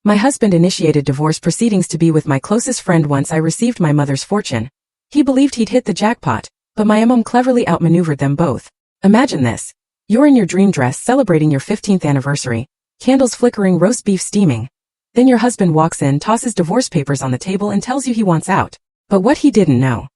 My husband initiated divorce proceedings to be with my closest friend once I received my mother's fortune. He believed he'd hit the jackpot, but my mom cleverly outmaneuvered them both. Imagine this. You're in your dream dress celebrating your 15th anniversary, candles flickering, roast beef steaming. Then your husband walks in, tosses divorce papers on the table and tells you he wants out. But what he didn't know.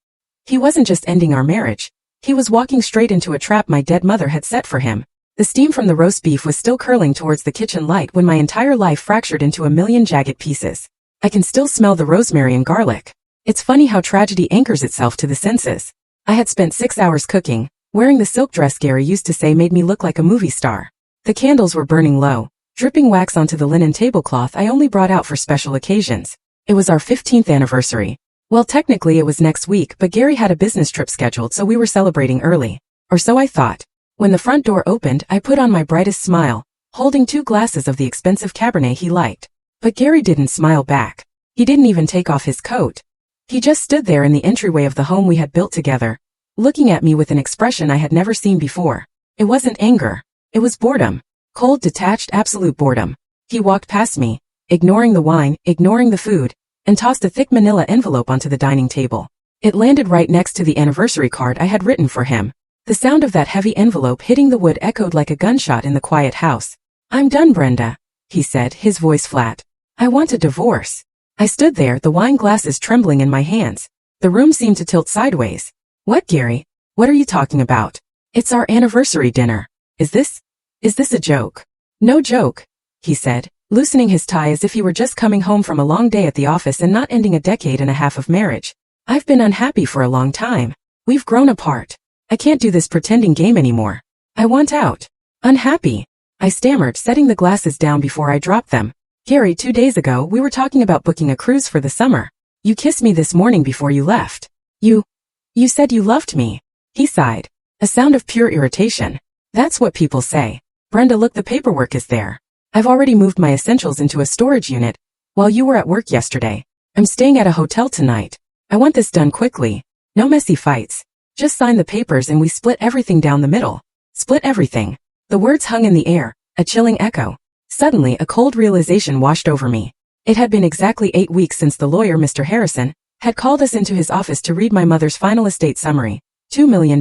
He wasn't just ending our marriage. He was walking straight into a trap my dead mother had set for him. The steam from the roast beef was still curling towards the kitchen light when my entire life fractured into a million jagged pieces. I can still smell the rosemary and garlic. It's funny how tragedy anchors itself to the senses. I had spent 6 hours cooking, wearing the silk dress Gary used to say made me look like a movie star. The candles were burning low, dripping wax onto the linen tablecloth I only brought out for special occasions. It was our 15th anniversary. Well, technically it was next week, but Gary had a business trip scheduled, so we were celebrating early. Or so I thought. When the front door opened, I put on my brightest smile, holding 2 glasses of the expensive Cabernet he liked. But Gary didn't smile back. He didn't even take off his coat. He just stood there in the entryway of the home we had built together, looking at me with an expression I had never seen before. It wasn't anger. It was boredom. Cold, detached, absolute boredom. He walked past me, ignoring the wine, ignoring the food, and tossed a thick manila envelope onto the dining table. It landed right next to the anniversary card I had written for him. The sound of that heavy envelope hitting the wood echoed like a gunshot in the quiet house. "I'm done, Brenda," he said, his voice flat. "I want a divorce." I stood there, the wine glasses trembling in my hands. The room seemed to tilt sideways. "What, Gary? What are you talking about? It's our anniversary dinner. Is this a joke?" "No joke," he said, loosening his tie as if he were just coming home from a long day at the office and not ending a decade and a half of marriage. "I've been unhappy for a long time. We've grown apart. I can't do this pretending game anymore. I want out." "Unhappy?" I stammered, setting the glasses down before I dropped them. "Gary, 2 days ago we were talking about booking a cruise for the summer. You kissed me this morning before you left. You said you loved me." He sighed, a sound of pure irritation. "That's what people say. Brenda, look, the paperwork is there. I've already moved my essentials into a storage unit while you were at work yesterday. I'm staying at a hotel tonight. I want this done quickly. No messy fights. Just sign the papers and we split everything down the middle." Split everything. The words hung in the air, a chilling echo. Suddenly, a cold realization washed over me. It had been exactly 8 weeks since the lawyer, Mr. Harrison, had called us into his office to read my mother's final estate summary. $2 million.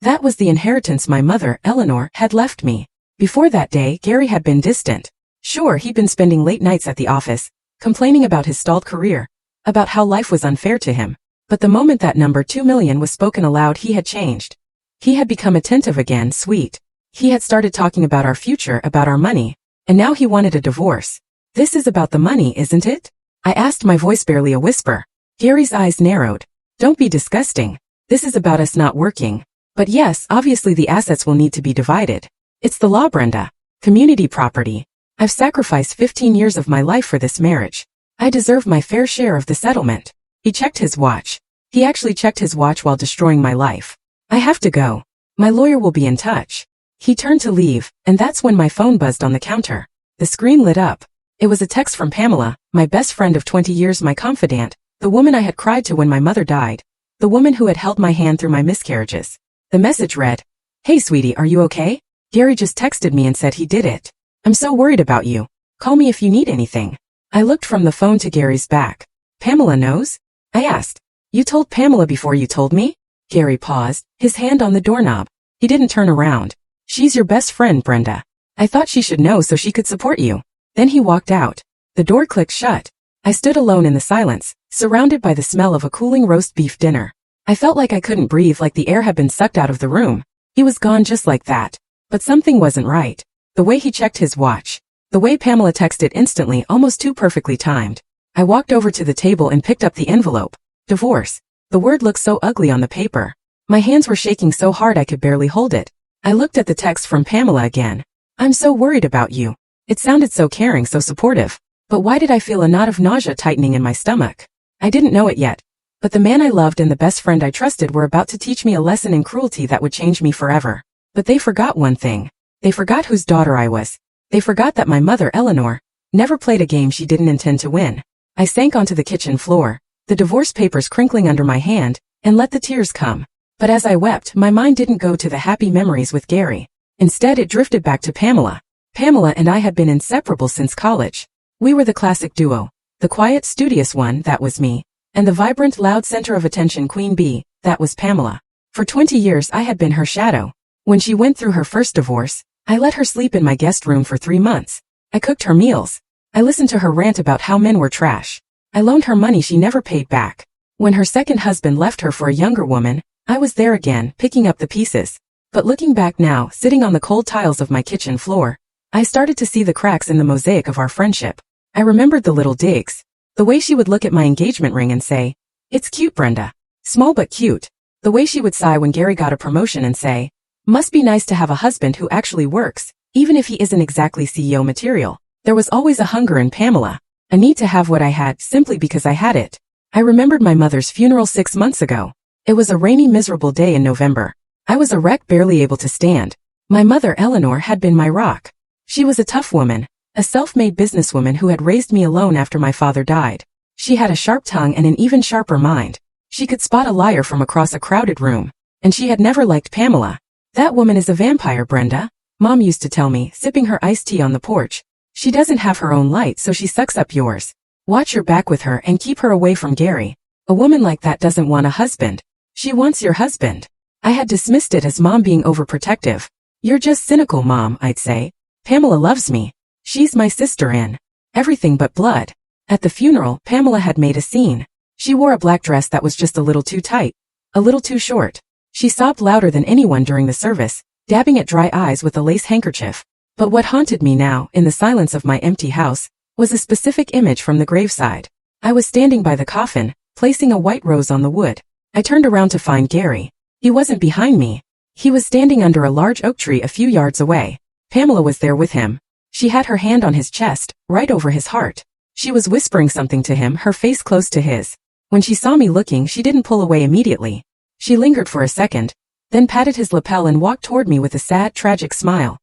That was the inheritance my mother, Eleanor, had left me. Before that day, Gary had been distant. Sure, he'd been spending late nights at the office, complaining about his stalled career, about how life was unfair to him. But the moment that number 2 million was spoken aloud, he had changed. He had become attentive again, sweet. He had started talking about our future, about our money. And now he wanted a divorce. "This is about the money, isn't it?" I asked, my voice barely a whisper. Gary's eyes narrowed. "Don't be disgusting. This is about us not working. But yes, obviously the assets will need to be divided. It's the law, Brenda. Community property. I've sacrificed 15 years of my life for this marriage. I deserve my fair share of the settlement." He checked his watch. He actually checked his watch while destroying my life. "I have to go. My lawyer will be in touch." He turned to leave, and that's when my phone buzzed on the counter. The screen lit up. It was a text from Pamela, my best friend of 20 years, my confidant, the woman I had cried to when my mother died, the woman who had held my hand through my miscarriages. The message read, "Hey sweetie, are you okay? Gary just texted me and said he did it. I'm so worried about you. Call me if you need anything." I looked from the phone to Gary's back. "Pamela knows?" I asked. "You told Pamela before you told me?" Gary paused, his hand on the doorknob. He didn't turn around. "She's your best friend, Brenda. I thought she should know so she could support you." Then he walked out. The door clicked shut. I stood alone in the silence, surrounded by the smell of a cooling roast beef dinner. I felt like I couldn't breathe, like the air had been sucked out of the room. He was gone just like that. But something wasn't right. The way he checked his watch. The way Pamela texted instantly, almost too perfectly timed. I walked over to the table and picked up the envelope. Divorce. The word looked so ugly on the paper. My hands were shaking so hard I could barely hold it. I looked at the text from Pamela again. "I'm so worried about you." It sounded so caring, so supportive. But why did I feel a knot of nausea tightening in my stomach? I didn't know it yet. But the man I loved and the best friend I trusted were about to teach me a lesson in cruelty that would change me forever. But they forgot one thing. They forgot whose daughter I was. They forgot that my mother, Eleanor, never played a game she didn't intend to win. I sank onto the kitchen floor, the divorce papers crinkling under my hand, and let the tears come. But as I wept, my mind didn't go to the happy memories with Gary. Instead, it drifted back to Pamela. Pamela and I had been inseparable since college. We were the classic duo. The quiet, studious one, that was me, and the vibrant, loud center of attention queen bee, that was Pamela. For 20 years I had been her shadow. When she went through her first divorce, I let her sleep in my guest room for 3 months. I cooked her meals. I listened to her rant about how men were trash. I loaned her money she never paid back. When her second husband left her for a younger woman, I was there again, picking up the pieces. But looking back now, sitting on the cold tiles of my kitchen floor, I started to see the cracks in the mosaic of our friendship. I remembered the little digs. The way she would look at my engagement ring and say, "It's cute, Brenda." Small but cute. The way she would sigh when Gary got a promotion and say, "Must be nice to have a husband who actually works, even if he isn't exactly CEO material." There was always a hunger in Pamela, a need to have what I had simply because I had it. I remembered my mother's funeral 6 months ago. It was a rainy, miserable day in November. I was a wreck, barely able to stand. My mother, Eleanor, had been my rock. She was a tough woman, a self-made businesswoman who had raised me alone after my father died. She had a sharp tongue and an even sharper mind. She could spot a liar from across a crowded room, and she had never liked Pamela. "That woman is a vampire, Brenda," Mom used to tell me, sipping her iced tea on the porch. "She doesn't have her own light, so she sucks up yours. Watch your back with her and keep her away from Gary. A woman like that doesn't want a husband. She wants your husband." I had dismissed it as Mom being overprotective. "You're just cynical, Mom," I'd say. "Pamela loves me. She's my sister in everything but blood." At the funeral, Pamela had made a scene. She wore a black dress that was just a little too tight, a little too short. She sobbed louder than anyone during the service, dabbing at dry eyes with a lace handkerchief. But what haunted me now, in the silence of my empty house, was a specific image from the graveside. I was standing by the coffin, placing a white rose on the wood. I turned around to find Gary. He wasn't behind me. He was standing under a large oak tree a few yards away. Pamela was there with him. She had her hand on his chest, right over his heart. She was whispering something to him, her face close to his. When she saw me looking, she didn't pull away immediately. She lingered for a second, then patted his lapel and walked toward me with a sad, tragic smile.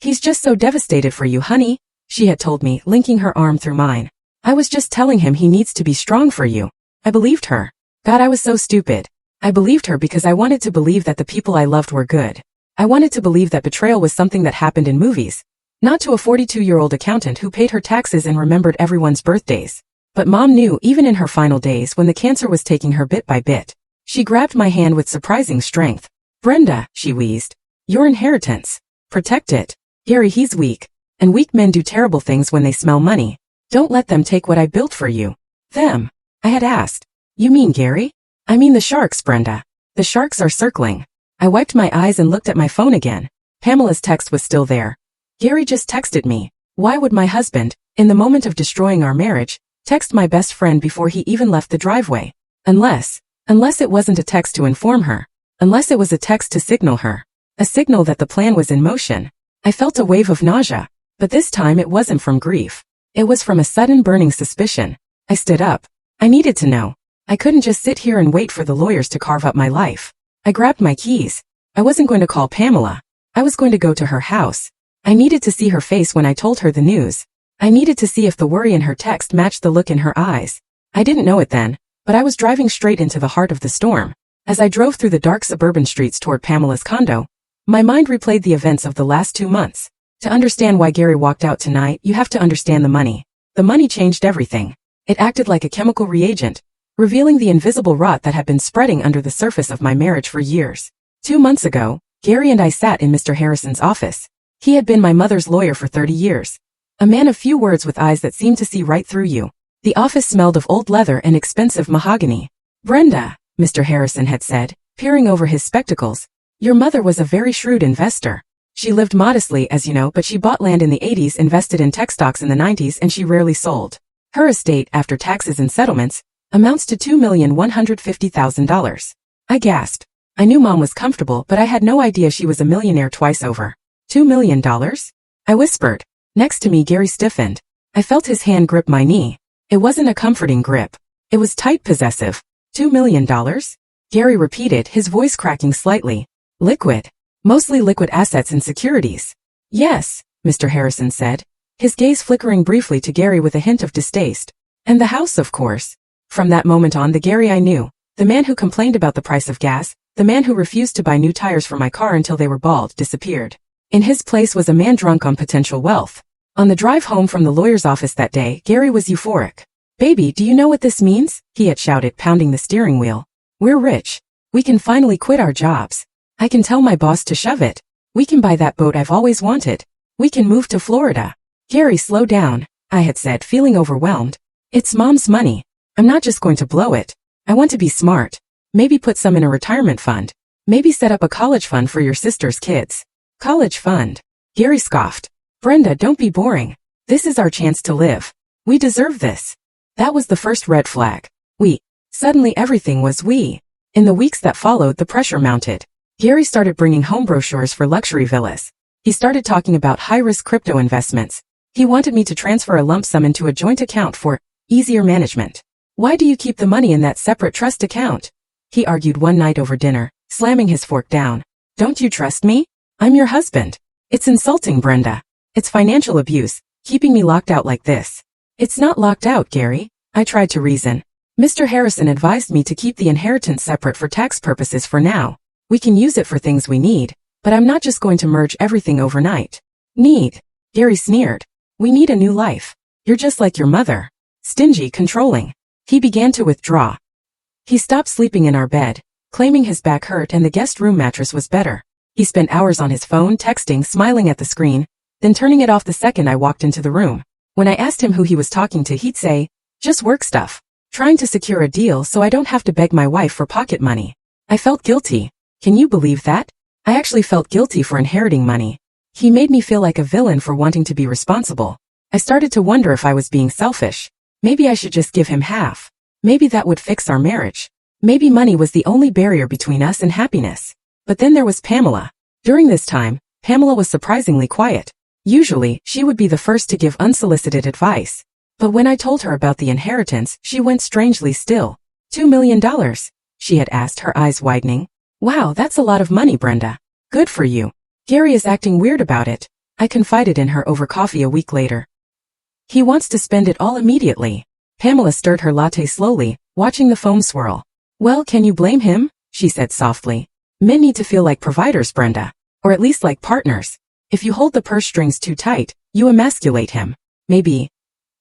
"He's just so devastated for you, honey," she had told me, linking her arm through mine. "I was just telling him he needs to be strong for you." I believed her. God, I was so stupid. I believed her because I wanted to believe that the people I loved were good. I wanted to believe that betrayal was something that happened in movies, not to a 42-year-old accountant who paid her taxes and remembered everyone's birthdays. But Mom knew, even in her final days when the cancer was taking her bit by bit. She grabbed my hand with surprising strength. "Brenda," she wheezed, "your inheritance. Protect it. Gary, he's weak. And weak men do terrible things when they smell money. Don't let them take what I built for you." "Them?" I had asked. "You mean Gary?" "I mean the sharks, Brenda. The sharks are circling." I wiped my eyes and looked at my phone again. Pamela's text was still there. "Gary just texted me. Why would my husband, in the moment of destroying our marriage, text my best friend before he even left the driveway? Unless it wasn't a text to inform her. Unless it was a text to signal her. A signal that the plan was in motion." I felt a wave of nausea, but this time it wasn't from grief. It was from a sudden burning suspicion. I stood up. I needed to know. I couldn't just sit here and wait for the lawyers to carve up my life. I grabbed my keys. I wasn't going to call Pamela. I was going to go to her house. I needed to see her face when I told her the news. I needed to see if the worry in her text matched the look in her eyes. I didn't know it then, but I was driving straight into the heart of the storm. As I drove through the dark suburban streets toward Pamela's condo, my mind replayed the events of the last 2 months. To understand why Gary walked out tonight, you have to understand the money. The money changed everything. It acted like a chemical reagent, revealing the invisible rot that had been spreading under the surface of my marriage for years. 2 months ago, Gary and I sat in Mr. Harrison's office. He had been my mother's lawyer for 30 years. A man of few words with eyes that seemed to see right through you. The office smelled of old leather and expensive mahogany. "Brenda," Mr. Harrison had said, peering over his spectacles, "your mother was a very shrewd investor. She lived modestly, as you know, but she bought land in the 80s, invested in tech stocks in the 90s, and she rarely sold. Her estate, after taxes and settlements, amounts to $2,150,000. I gasped. I knew Mom was comfortable, but I had no idea she was a millionaire twice over. $2 million? I whispered. Next to me, Gary stiffened. I felt his hand grip my knee. It wasn't a comforting grip. It was tight, possessive. $2 million? Gary repeated, his voice cracking slightly. Liquid. Mostly liquid assets and securities. Yes, Mr. Harrison said, his gaze flickering briefly to Gary with a hint of distaste. And the house, of course. From that moment on, the Gary I knew, the man who complained about the price of gas, the man who refused to buy new tires for my car until they were bald, disappeared. In his place was a man drunk on potential wealth. On the drive home from the lawyer's office that day, Gary was euphoric. "Baby, do you know what this means?" he had shouted, pounding the steering wheel. "We're rich. We can finally quit our jobs. I can tell my boss to shove it. We can buy that boat I've always wanted. We can move to Florida." "Gary, slow down," I had said, feeling overwhelmed. "It's Mom's money. I'm not just going to blow it. I want to be smart. Maybe put some in a retirement fund. Maybe set up a college fund for your sister's kids." "College fund?" Gary scoffed. "Brenda, don't be boring. This is our chance to live. We deserve this." That was the first red flag. Suddenly everything was we. In the weeks that followed, the pressure mounted. Gary started bringing home brochures for luxury villas. He started talking about high-risk crypto investments. He wanted me to transfer a lump sum into a joint account for easier management. "Why do you keep the money in that separate trust account?" he argued one night over dinner, slamming his fork down. "Don't you trust me? I'm your husband. It's insulting, Brenda. It's financial abuse, keeping me locked out like this." "It's not locked out, Gary," I tried to reason. "Mr. Harrison advised me to keep the inheritance separate for tax purposes for now. We can use it for things we need, but I'm not just going to merge everything overnight." "Need?" Gary sneered. "We need a new life. You're just like your mother. Stingy, controlling." He began to withdraw. He stopped sleeping in our bed, claiming his back hurt and the guest room mattress was better. He spent hours on his phone, texting, smiling at the screen, then turning it off the second I walked into the room. When I asked him who he was talking to, he'd say, "Just work stuff. Trying to secure a deal so I don't have to beg my wife for pocket money." I felt guilty. Can you believe that? I actually felt guilty for inheriting money. He made me feel like a villain for wanting to be responsible. I started to wonder if I was being selfish. Maybe I should just give him half. Maybe that would fix our marriage. Maybe money was the only barrier between us and happiness. But then there was Pamela. During this time, Pamela was surprisingly quiet. Usually, she would be the first to give unsolicited advice. But when I told her about the inheritance, she went strangely still. $2 million? She had asked, her eyes widening. "Wow, that's a lot of money, Brenda. Good for you." "Gary is acting weird about it," I confided in her over coffee a week later. "He wants to spend it all immediately." Pamela stirred her latte slowly, watching the foam swirl. "Well, can you blame him?" she said softly. "Men need to feel like providers, Brenda. Or at least like partners. If you hold the purse strings too tight, you emasculate him. Maybe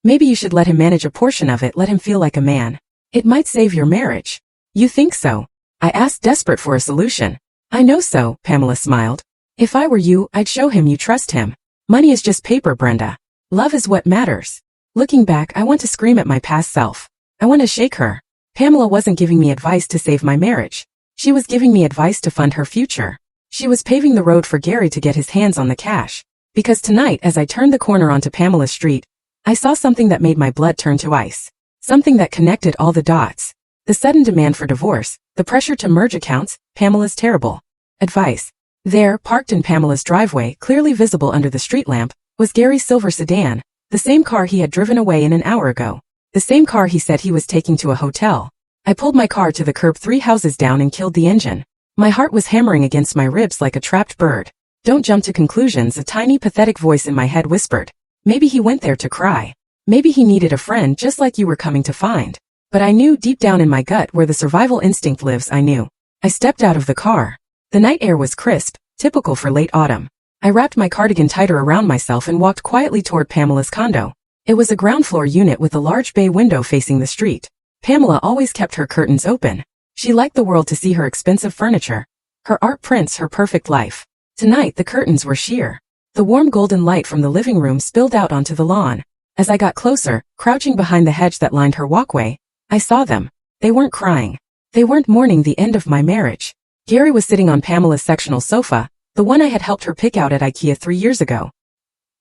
you should let him manage a portion of it, let him feel like a man. It might save your marriage." "You think so?" I asked, desperate for a solution. "I know so," Pamela smiled. "If I were you, I'd show him you trust him. Money is just paper, Brenda. Love is what matters." Looking back, I want to scream at my past self. I want to shake her. Pamela wasn't giving me advice to save my marriage. She was giving me advice to fund her future. She was paving the road for Gary to get his hands on the cash. Because tonight, as I turned the corner onto Pamela Street, I saw something that made my blood turn to ice. Something that connected all the dots. The sudden demand for divorce, the pressure to merge accounts, Pamela's terrible advice. There, parked in Pamela's driveway, clearly visible under the street lamp, was Gary's silver sedan, the same car he had driven away in an hour ago. The same car he said he was taking to a hotel. I pulled my car to the curb 3 houses down and killed the engine. My heart was hammering against my ribs like a trapped bird. "Don't jump to conclusions," a tiny pathetic voice in my head whispered. "Maybe he went there to cry. Maybe he needed a friend just like you were coming to find." But I knew deep down in my gut where the survival instinct lives. I knew. I stepped out of the car. The night air was crisp, typical for late autumn. I wrapped my cardigan tighter around myself and walked quietly toward Pamela's condo. It was a ground floor unit with a large bay window facing the street. Pamela always kept her curtains open. She liked the world to see her expensive furniture, her art prints, her perfect life. Tonight the curtains were sheer. The warm golden light from the living room spilled out onto the lawn. As I got closer, crouching behind the hedge that lined her walkway, I saw them. They weren't crying. They weren't mourning the end of my marriage. Gary was sitting on Pamela's sectional sofa, the one I had helped her pick out at IKEA 3 years ago.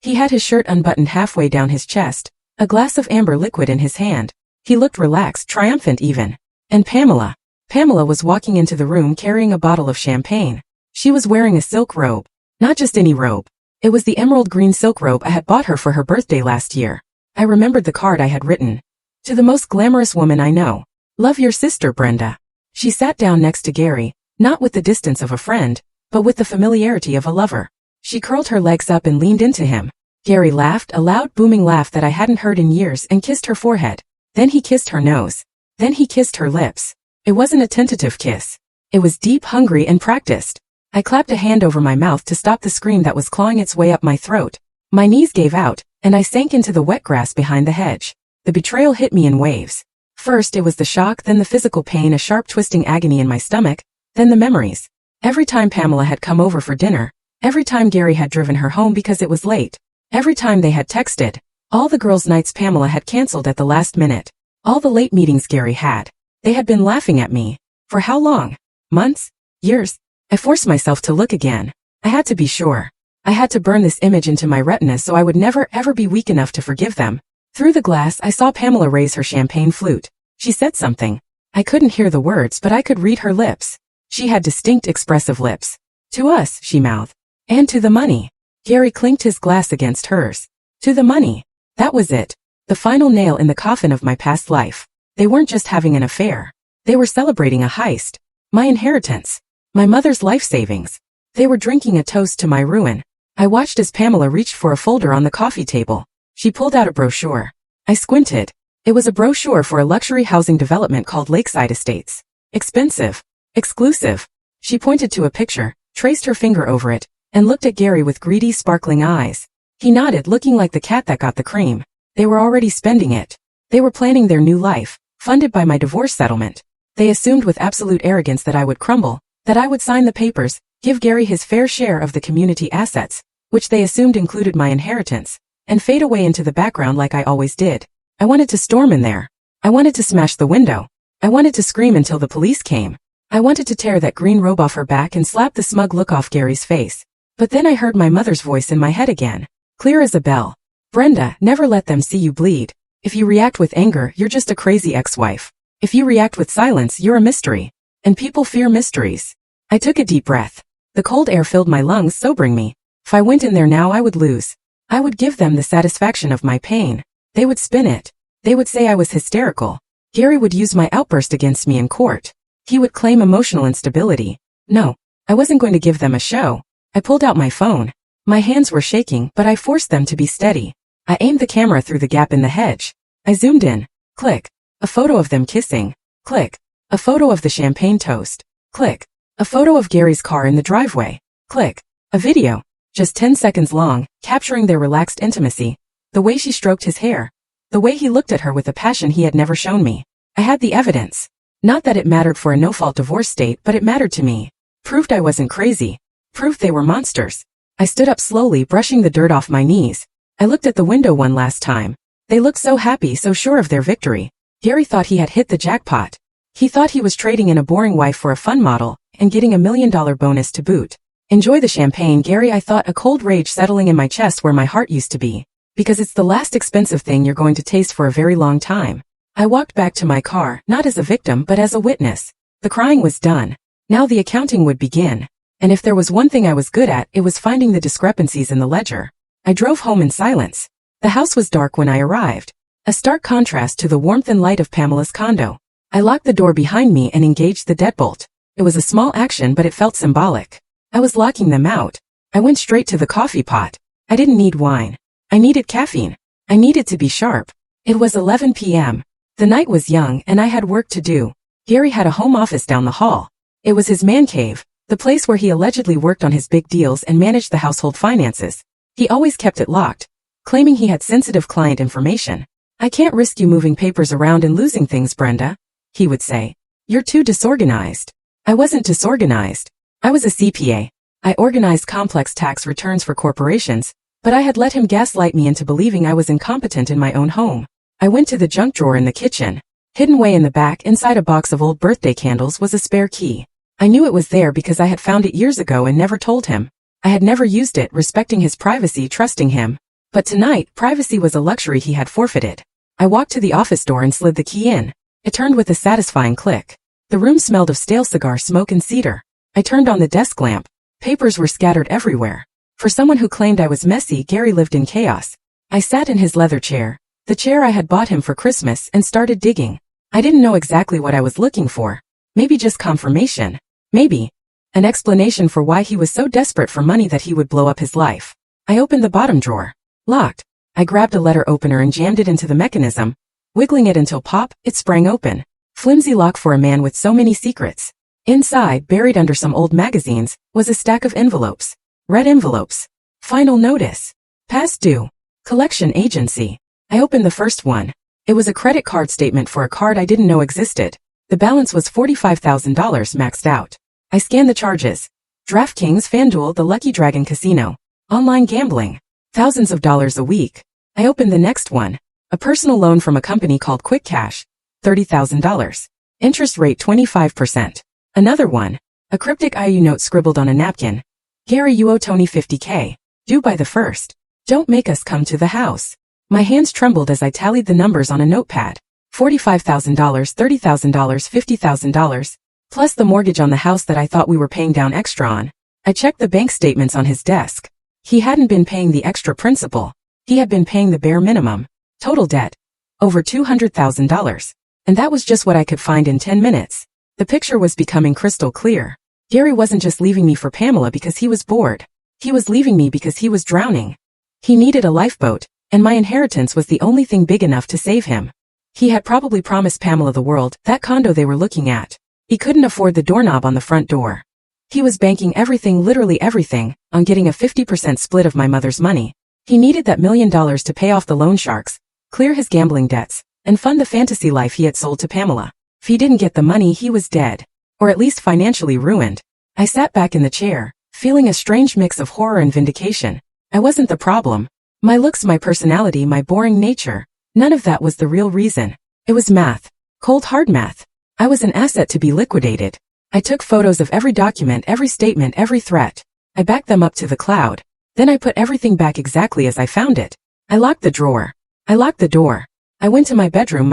He had his shirt unbuttoned halfway down his chest, a glass of amber liquid in his hand. He looked relaxed, triumphant even. And Pamela was walking into the room carrying a bottle of champagne. She was wearing a silk robe. Not just any robe. It was the emerald green silk robe I had bought her for her birthday last year. I remembered the card I had written. "To the most glamorous woman I know. Love your sister, Brenda." She sat down next to Gary, not with the distance of a friend, but with the familiarity of a lover. She curled her legs up and leaned into him. Gary laughed, a loud booming laugh that I hadn't heard in years, and kissed her forehead. Then he kissed her nose. Then he kissed her lips. It wasn't a tentative kiss. It was deep, hungry, and practiced. I clapped a hand over my mouth to stop the scream that was clawing its way up my throat. My knees gave out, and I sank into the wet grass behind the hedge. The betrayal hit me in waves. First it was the shock, then the physical pain, a sharp twisting agony in my stomach, then the memories. Every time Pamela had come over for dinner, every time Gary had driven her home because it was late, every time they had texted, all the girls' nights Pamela had canceled at the last minute, all the late meetings Gary had. They had been laughing at me. For how long? Months? Years? I forced myself to look again. I had to be sure. I had to burn this image into my retina so I would never ever be weak enough to forgive them. Through the glass I saw Pamela raise her champagne flute. She said something. I couldn't hear the words, but I could read her lips. She had distinct expressive lips. To us, she mouthed. And to the money. Gary clinked his glass against hers. To the money. That was it. The final nail in the coffin of my past life. They weren't just having an affair. They were celebrating a heist. My inheritance. My mother's life savings. They were drinking a toast to my ruin. I watched as Pamela reached for a folder on the coffee table. She pulled out a brochure. I squinted. It was a brochure for a luxury housing development called Lakeside Estates. Expensive. Exclusive. She pointed to a picture, traced her finger over it, and looked at Gary with greedy, sparkling eyes. He nodded, looking like the cat that got the cream. They were already spending it. They were planning their new life, funded by my divorce settlement. They assumed with absolute arrogance that I would crumble, that I would sign the papers, give Gary his fair share of the community assets, which they assumed included my inheritance, and fade away into the background like I always did. I wanted to storm in there. I wanted to smash the window. I wanted to scream until the police came. I wanted to tear that green robe off her back and slap the smug look off Gary's face. But then I heard my mother's voice in my head again, clear as a bell. Brenda, never let them see you bleed. If you react with anger, you're just a crazy ex-wife. If you react with silence, you're a mystery. And people fear mysteries. I took a deep breath. The cold air filled my lungs, sobering me. If I went in there now, I would lose. I would give them the satisfaction of my pain. They would spin it. They would say I was hysterical. Gary would use my outburst against me in court. He would claim emotional instability. No, I wasn't going to give them a show. I pulled out my phone. My hands were shaking, but I forced them to be steady. I aimed the camera through the gap in the hedge. I zoomed in. Click. A photo of them kissing. Click. A photo of the champagne toast. Click. A photo of Gary's car in the driveway. Click. A video. Just 10 seconds long, capturing their relaxed intimacy. The way she stroked his hair. The way he looked at her with a passion he had never shown me. I had the evidence. Not that it mattered for a no-fault divorce state, but it mattered to me. Proved I wasn't crazy. Proved they were monsters. I stood up slowly, brushing the dirt off my knees. I looked at the window one last time. They looked so happy, so sure of their victory. Gary thought he had hit the jackpot. He thought he was trading in a boring wife for a fun model, and getting $1 million bonus to boot. Enjoy the champagne, Gary, I thought, a cold rage settling in my chest where my heart used to be. Because it's the last expensive thing you're going to taste for a very long time. I walked back to my car, not as a victim but as a witness. The crying was done. Now the accounting would begin. And if there was one thing I was good at, it was finding the discrepancies in the ledger. I drove home in silence. The house was dark when I arrived. A stark contrast to the warmth and light of Pamela's condo. I locked the door behind me and engaged the deadbolt. It was a small action, but it felt symbolic. I was locking them out. I went straight to the coffee pot. I didn't need wine. I needed caffeine. I needed to be sharp. It was 11 p.m. The night was young and I had work to do. Gary had a home office down the hall. It was his man cave, the place where he allegedly worked on his big deals and managed the household finances. He always kept it locked, claiming he had sensitive client information. I can't risk you moving papers around and losing things, Brenda, he would say. You're too disorganized. I wasn't disorganized. I was a CPA. I organized complex tax returns for corporations, but I had let him gaslight me into believing I was incompetent in my own home. I went to the junk drawer in the kitchen. Hidden way in the back inside a box of old birthday candles was a spare key. I knew it was there because I had found it years ago and never told him. I had never used it, respecting his privacy, trusting him. But tonight, privacy was a luxury he had forfeited. I walked to the office door and slid the key in. It turned with a satisfying click. The room smelled of stale cigar smoke and cedar. I turned on the desk lamp. Papers were scattered everywhere. For someone who claimed I was messy, Gary lived in chaos. I sat in his leather chair, the chair I had bought him for Christmas, and started digging. I didn't know exactly what I was looking for. Maybe just confirmation. Maybe an explanation for why he was so desperate for money that he would blow up his life. I opened the bottom drawer. Locked. I grabbed a letter opener and jammed it into the mechanism, wiggling it until pop, it sprang open. Flimsy lock for a man with so many secrets. Inside, buried under some old magazines, was a stack of envelopes. Red envelopes. Final notice. Past due. Collection agency. I opened the first one. It was a credit card statement for a card I didn't know existed. The balance was $45,000 maxed out. I scanned the charges. DraftKings, FanDuel, the Lucky Dragon Casino. Online gambling. Thousands of dollars a week. I opened the next one. A personal loan from a company called Quick Cash. $30,000. Interest rate 25%. Another one. A cryptic IOU note scribbled on a napkin. Gary, you owe Tony $50K. Due by the 1st. Don't make us come to the house. My hands trembled as I tallied the numbers on a notepad. $45,000, $30,000, $50,000, plus the mortgage on the house that I thought we were paying down extra on. I checked the bank statements on his desk. He hadn't been paying the extra principal. He had been paying the bare minimum. Total debt. Over $200,000. And that was just what I could find in 10 minutes. The picture was becoming crystal clear. Gary wasn't just leaving me for Pamela because he was bored. He was leaving me because he was drowning. He needed a lifeboat, and my inheritance was the only thing big enough to save him. He had probably promised Pamela the world, that condo they were looking at. He couldn't afford the doorknob on the front door. He was banking everything, literally everything, on getting a 50% split of my mother's money. He needed that $1 million to pay off the loan sharks, clear his gambling debts, and fund the fantasy life he had sold to Pamela. If he didn't get the money, he was dead. Or at least financially ruined. I sat back in the chair, feeling a strange mix of horror and vindication. I wasn't the problem. My looks, my personality, my boring nature. None of that was the real reason. It was math. Cold hard math. I was an asset to be liquidated. I took photos of every document, every statement, every threat. I backed them up to the cloud. Then I put everything back exactly as I found it. I locked the drawer. I locked the door. I went to my bedroom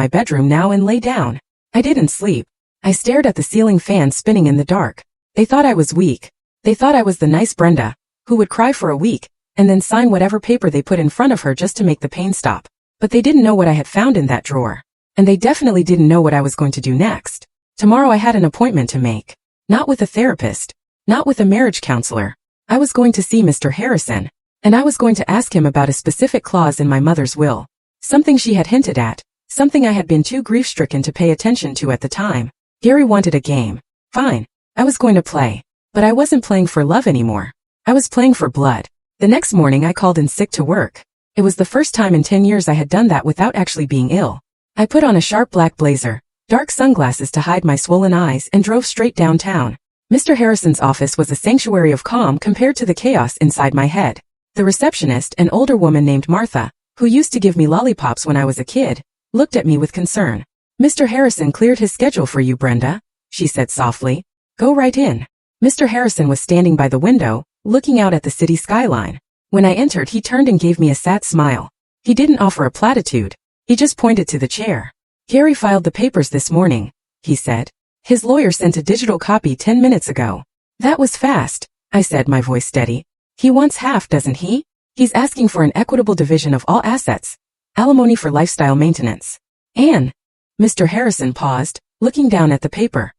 now, and lay down. I didn't sleep. I stared at the ceiling fan spinning in the dark. They thought I was weak. They thought I was the nice Brenda, who would cry for a week, and then sign whatever paper they put in front of her just to make the pain stop. But they didn't know what I had found in that drawer. And they definitely didn't know what I was going to do next. Tomorrow I had an appointment to make. Not with a therapist. Not with a marriage counselor. I was going to see Mr. Harrison. And I was going to ask him about a specific clause in my mother's will. Something she had hinted at. Something I had been too grief-stricken to pay attention to at the time. Gary wanted a game. Fine. I was going to play. But I wasn't playing for love anymore. I was playing for blood. The next morning I called in sick to work. It was the first time in 10 years I had done that without actually being ill. I put on a sharp black blazer, dark sunglasses to hide my swollen eyes, and drove straight downtown. Mr. Harrison's office was a sanctuary of calm compared to the chaos inside my head. The receptionist, an older woman named Martha, who used to give me lollipops when I was a kid, looked at me with concern. "Mr. Harrison cleared his schedule for you, Brenda," she said softly. "Go right in." Mr. Harrison was standing by the window, looking out at the city skyline. When I entered, he turned and gave me a sad smile. He didn't offer a platitude. He just pointed to the chair. "Gary filed the papers this morning," he said. "His lawyer sent a digital copy 10 minutes ago." "That was fast," I said, my voice steady. "He wants half, doesn't he? He's asking for an equitable division of all assets. Alimony for lifestyle maintenance. And..." Mr. Harrison paused, looking down at the paper.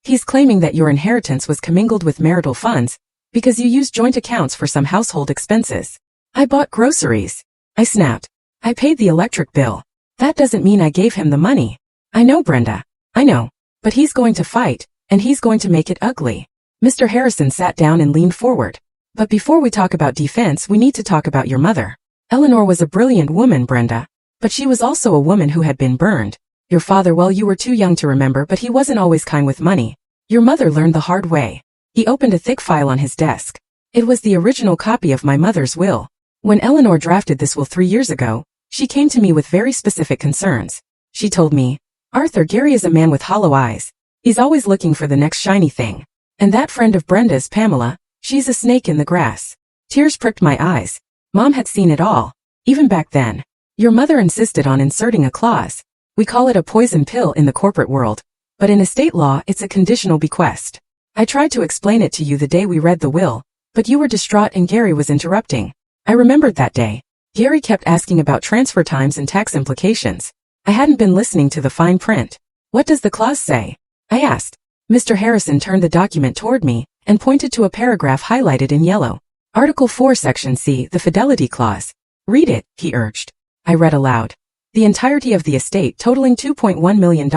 "He's claiming that your inheritance was commingled with marital funds, because you used joint accounts for some household expenses." "I bought groceries," I snapped. "I paid the electric bill. That doesn't mean I gave him the money." "I know, Brenda. I know. But he's going to fight, and he's going to make it ugly." Mr. Harrison sat down and leaned forward. "But before we talk about defense, we need to talk about your mother. Eleanor was a brilliant woman, Brenda. But she was also a woman who had been burned. Your father, well, you were too young to remember, but he wasn't always kind with money. Your mother learned the hard way." He opened a thick file on his desk. It was the original copy of my mother's will. When Eleanor drafted this will 3 years ago, she came to me with very specific concerns. She told me, "Arthur, Gary is a man with hollow eyes. He's always looking for the next shiny thing. And that friend of Brenda's, Pamela, she's a snake in the grass." Tears pricked my eyes. Mom had seen it all. Even back then. "Your mother insisted on inserting a clause. We call it a poison pill in the corporate world. But in estate law, it's a conditional bequest. I tried to explain it to you the day we read the will, but you were distraught and Gary was interrupting. I remembered that day. Gary kept asking about transfer times and tax implications. I hadn't been listening to the fine print. "What does the clause say?" I asked. Mr. Harrison turned the document toward me and pointed to a paragraph highlighted in yellow. "Article 4, Section C, the Fidelity Clause. Read it," he urged. I read aloud. "The entirety of the estate, totaling $2.1 million,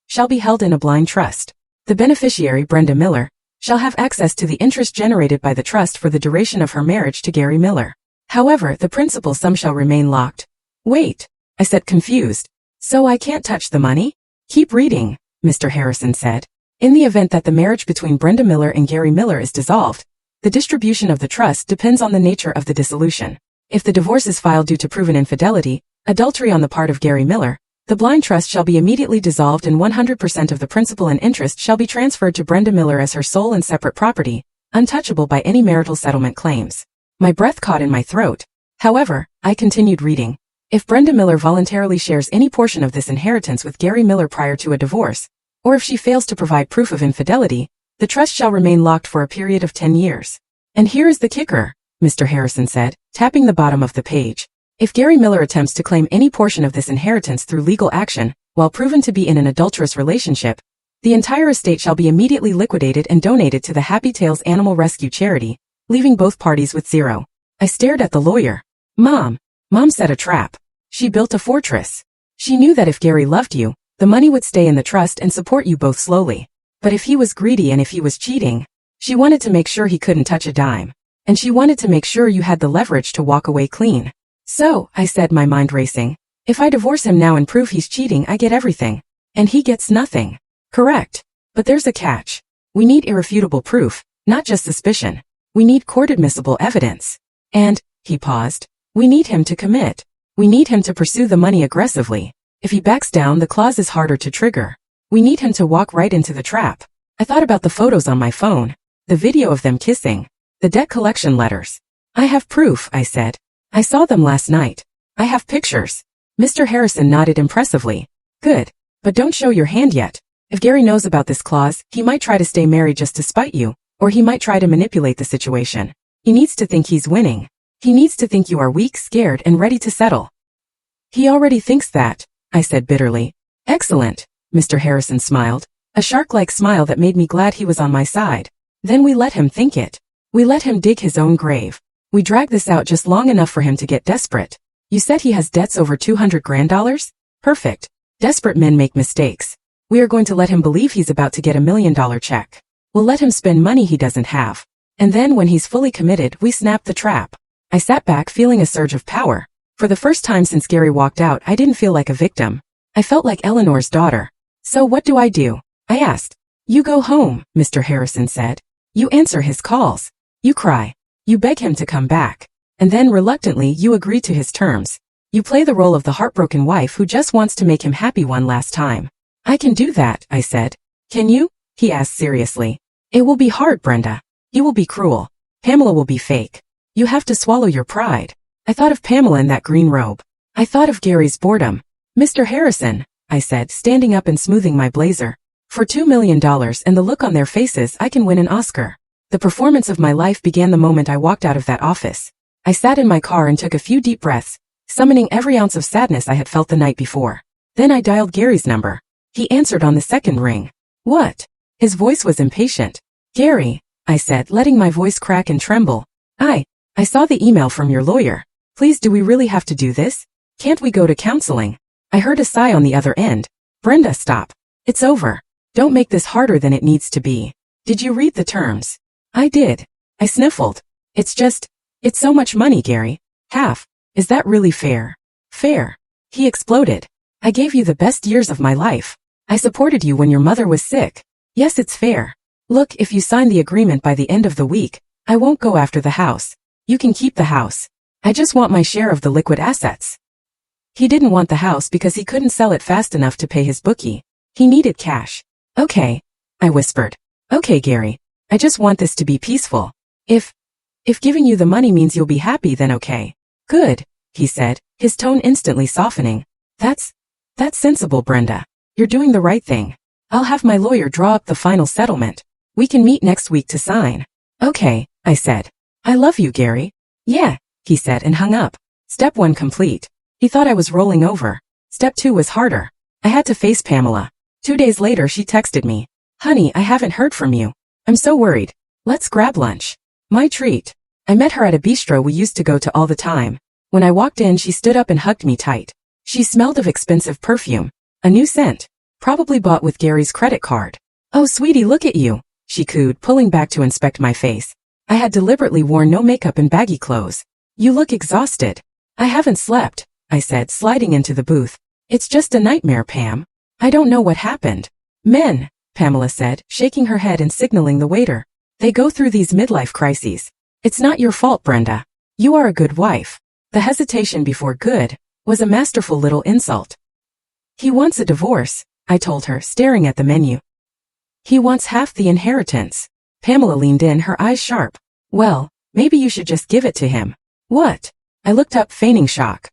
shall be held in a blind trust. The beneficiary, Brenda Miller, shall have access to the interest generated by the trust for the duration of her marriage to Gary Miller. However, the principal sum shall remain locked. Wait, I said confused. So I can't touch the money? Keep reading, Mr. Harrison said. In the event that the marriage between Brenda Miller and Gary Miller is dissolved, the distribution of the trust depends on the nature of the dissolution. If the divorce is filed due to proven infidelity, adultery on the part of Gary Miller, the blind trust shall be immediately dissolved and 100% of the principal and interest shall be transferred to Brenda Miller as her sole and separate property, untouchable by any marital settlement claims. My breath caught in my throat. However, I continued reading. If Brenda Miller voluntarily shares any portion of this inheritance with Gary Miller prior to a divorce, or if she fails to provide proof of infidelity, the trust shall remain locked for a period of 10 years. And here is the kicker, Mr. Harrison said, tapping the bottom of the page. If Gary Miller attempts to claim any portion of this inheritance through legal action, while proven to be in an adulterous relationship, the entire estate shall be immediately liquidated and donated to the Happy Tales Animal Rescue Charity, leaving both parties with zero. I stared at the lawyer. Mom set a trap. She built a fortress. She knew that if Gary loved you, the money would stay in the trust and support you both slowly. But if he was greedy and if he was cheating, she wanted to make sure he couldn't touch a dime. And she wanted to make sure you had the leverage to walk away clean. So, I said, my mind racing, if I divorce him now and prove he's cheating, I get everything. And he gets nothing. Correct. But there's a catch. We need irrefutable proof, not just suspicion. We need court-admissible evidence. And, he paused, we need him to commit. We need him to pursue the money aggressively. If he backs down, the clause is harder to trigger. We need him to walk right into the trap. I thought about the photos on my phone, the video of them kissing, the debt collection letters. I have proof, I said. I saw them last night. I have pictures. Mr. Harrison nodded impressively. Good. But don't show your hand yet. If Gary knows about this clause, he might try to stay married just to spite you, or he might try to manipulate the situation. He needs to think he's winning. He needs to think you are weak, scared, and ready to settle. He already thinks that, I said bitterly. Excellent, Mr. Harrison smiled, a shark-like smile that made me glad he was on my side. Then we let him think it. We let him dig his own grave. We dragged this out just long enough for him to get desperate. You said he has debts over $200,000? Perfect. Desperate men make mistakes. We are going to let him believe he's about to get $1 million check. We'll let him spend money he doesn't have. And then when he's fully committed, we snap the trap. I sat back feeling a surge of power. For the first time since Gary walked out, I didn't feel like a victim. I felt like Eleanor's daughter. So what do? I asked. You go home, Mr. Harrison said. You answer his calls. You cry. You beg him to come back. And then reluctantly you agree to his terms. You play the role of the heartbroken wife who just wants to make him happy one last time. I can do that, I said. Can you? He asked seriously. It will be hard, Brenda. You will be cruel. Pamela will be fake. You have to swallow your pride. I thought of Pamela in that green robe. I thought of Gary's boredom. Mr. Harrison, I said, standing up and smoothing my blazer. For $2 million and the look on their faces, I can win an Oscar. The performance of my life began the moment I walked out of that office. I sat in my car and took a few deep breaths, summoning every ounce of sadness I had felt the night before. Then I dialed Gary's number. He answered on the second ring. What? His voice was impatient. Gary, I said, letting my voice crack and tremble. I saw the email from your lawyer. Please, do we really have to do this? Can't we go to counseling? I heard a sigh on the other end. Brenda, stop. It's over. Don't make this harder than it needs to be. Did you read the terms? I did. I sniffled. It's so much money, Gary. Half. Is that really fair? Fair. He exploded. I gave you the best years of my life. I supported you when your mother was sick. Yes, it's fair. Look, if you sign the agreement by the end of the week, I won't go after the house. You can keep the house. I just want my share of the liquid assets. He didn't want the house because he couldn't sell it fast enough to pay his bookie. He needed cash. Okay, I whispered. Okay, Gary. I just want this to be peaceful. If giving you the money means you'll be happy, then okay. Good, he said, his tone instantly softening. That's sensible, Brenda. You're doing the right thing. I'll have my lawyer draw up the final settlement. We can meet next week to sign. Okay, I said. I love you, Gary. Yeah, he said and hung up. Step 1 complete. He thought I was rolling over. Step 2 was harder. I had to face Pamela. 2 days later she texted me. Honey, I haven't heard from you. I'm so worried. Let's grab lunch. My treat. I met her at a bistro we used to go to all the time. When I walked in, she stood up and hugged me tight. She smelled of expensive perfume. A new scent. Probably bought with Gary's credit card. Oh, sweetie, look at you, she cooed, pulling back to inspect my face. I had deliberately worn no makeup and baggy clothes. You look exhausted. I haven't slept, I said, sliding into the booth. It's just a nightmare, Pam. I don't know what happened. Men, Pamela said, shaking her head and signaling the waiter. They go through these midlife crises. It's not your fault, Brenda. You are a good wife. The hesitation before good was a masterful little insult. He wants a divorce, I told her, staring at the menu. He wants half the inheritance. Pamela leaned in, her eyes sharp. Well, maybe you should just give it to him. What? I looked up, feigning shock.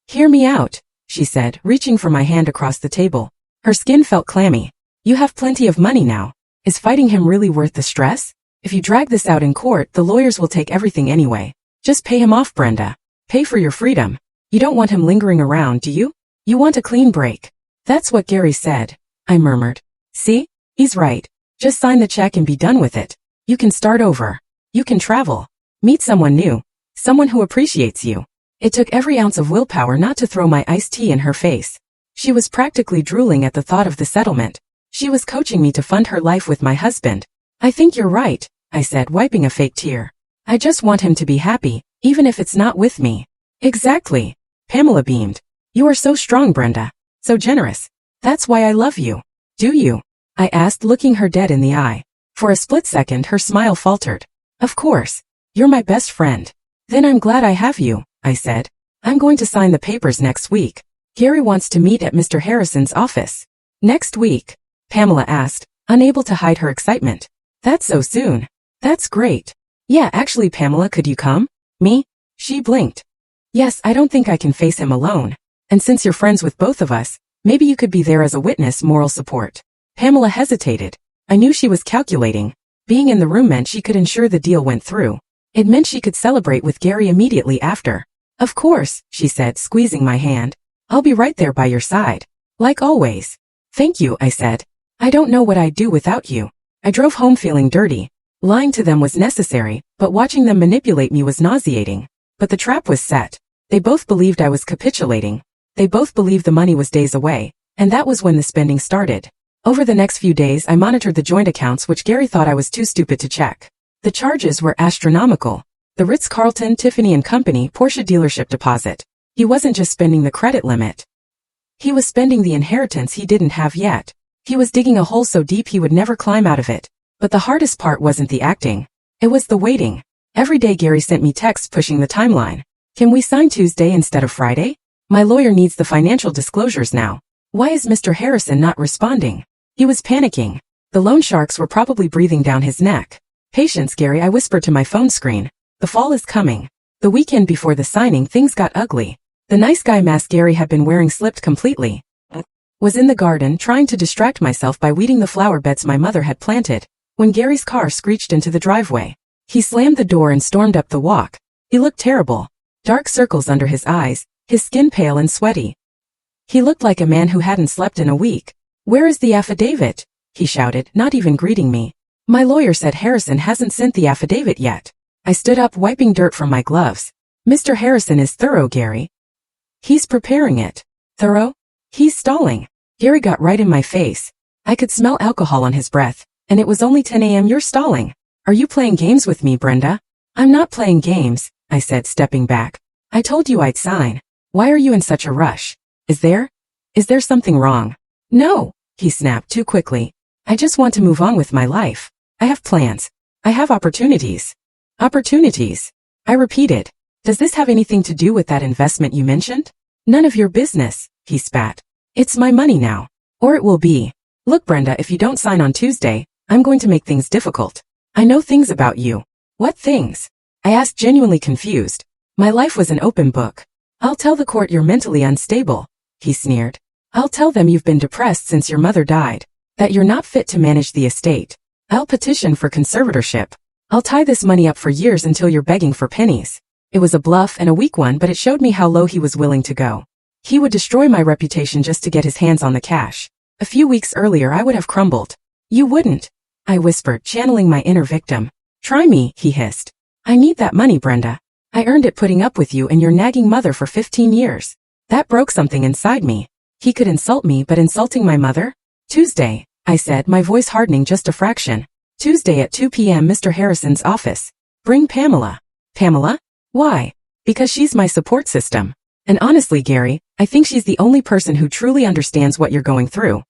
Hear me out, she said, reaching for my hand across the table. Her skin felt clammy. You have plenty of money now. Is fighting him really worth the stress? If you drag this out in court, the lawyers will take everything anyway. Just pay him off, Brenda. Pay for your freedom. You don't want him lingering around, do you? You want a clean break. That's what Gary said, I murmured. See? He's right. Just sign the check and be done with it. You can start over. You can travel. Meet someone new. Someone who appreciates you. It took every ounce of willpower not to throw my iced tea in her face. She was practically drooling at the thought of the settlement. She was coaching me to fund her life with my husband. I think you're right, I said, wiping a fake tear. I just want him to be happy, even if it's not with me. Exactly. Pamela beamed. You are so strong, Brenda. So generous. That's why I love you. Do you? I asked, looking her dead in the eye. For a split second, her smile faltered. Of course. You're my best friend. Then I'm glad I have you, I said. I'm going to sign the papers next week. Gary wants to meet at Mr. Harrison's office. Next week? Pamela asked, unable to hide her excitement. That's so soon. That's great. Yeah, actually, Pamela, could you come? Me? She blinked. Yes, I don't think I can face him alone. And since you're friends with both of us, maybe you could be there as a witness, moral support. Pamela hesitated. I knew she was calculating. Being in the room meant she could ensure the deal went through. It meant she could celebrate with Gary immediately after. Of course, she said, squeezing my hand. I'll be right there by your side. Like always. Thank you, I said. I don't know what I'd do without you. I drove home feeling dirty. Lying to them was necessary, but watching them manipulate me was nauseating. But the trap was set. They both believed I was capitulating. They both believed the money was days away, and that was when the spending started. Over the next few days, I monitored the joint accounts, which Gary thought I was too stupid to check. The charges were astronomical. The Ritz-Carlton, Tiffany & Company, Porsche dealership deposit. He wasn't just spending the credit limit. He was spending the inheritance he didn't have yet. He was digging a hole so deep he would never climb out of it. But the hardest part wasn't the acting. It was the waiting. Every day Gary sent me texts pushing the timeline. Can we sign Tuesday instead of Friday? My lawyer needs the financial disclosures now. Why is Mr. Harrison not responding? He was panicking. The loan sharks were probably breathing down his neck. Patience, Gary, I whispered to my phone screen. The fall is coming. The weekend before the signing, things got ugly. The nice guy mask Gary had been wearing slipped completely. Was in the garden trying to distract myself by weeding the flower beds my mother had planted, when Gary's car screeched into the driveway. He slammed the door and stormed up the walk. He looked terrible. Dark circles under his eyes, his skin pale and sweaty. He looked like a man who hadn't slept in a week. Where is the affidavit? He shouted, not even greeting me. My lawyer said Harrison hasn't sent the affidavit yet. I stood up, wiping dirt from my gloves. Mr. Harrison is thorough, Gary. He's preparing it. Thorough? He's stalling. Gary got right in my face. I could smell alcohol on his breath, and it was only 10 a.m. You're stalling. Are you playing games with me, Brenda? I'm not playing games, I said, stepping back. I told you I'd sign. Why are you in such a rush? Is there something wrong? No, he snapped too quickly. I just want to move on with my life. I have plans. I have opportunities. Opportunities. I repeated. Does this have anything to do with that investment you mentioned? None of your business, he spat. It's my money now. Or it will be. Look, Brenda, if you don't sign on Tuesday, I'm going to make things difficult. I know things about you. What things? I asked, genuinely confused. My life was an open book. I'll tell the court you're mentally unstable, he sneered. I'll tell them you've been depressed since your mother died, that you're not fit to manage the estate. I'll petition for conservatorship. I'll tie this money up for years until you're begging for pennies. It was a bluff and a weak one, but it showed me how low he was willing to go. He would destroy my reputation just to get his hands on the cash. A few weeks earlier I would have crumbled. You wouldn't, I whispered, channeling my inner victim. Try me, he hissed. I need that money, Brenda. I earned it putting up with you and your nagging mother for 15 years. That broke something inside me. He could insult me, but insulting my mother? Tuesday, I said, my voice hardening just a fraction. Tuesday at 2 p.m. Mr. Harrison's office. Bring Pamela. Pamela? Why? Because she's my support system. And honestly, Gary, I think she's the only person who truly understands what you're going through.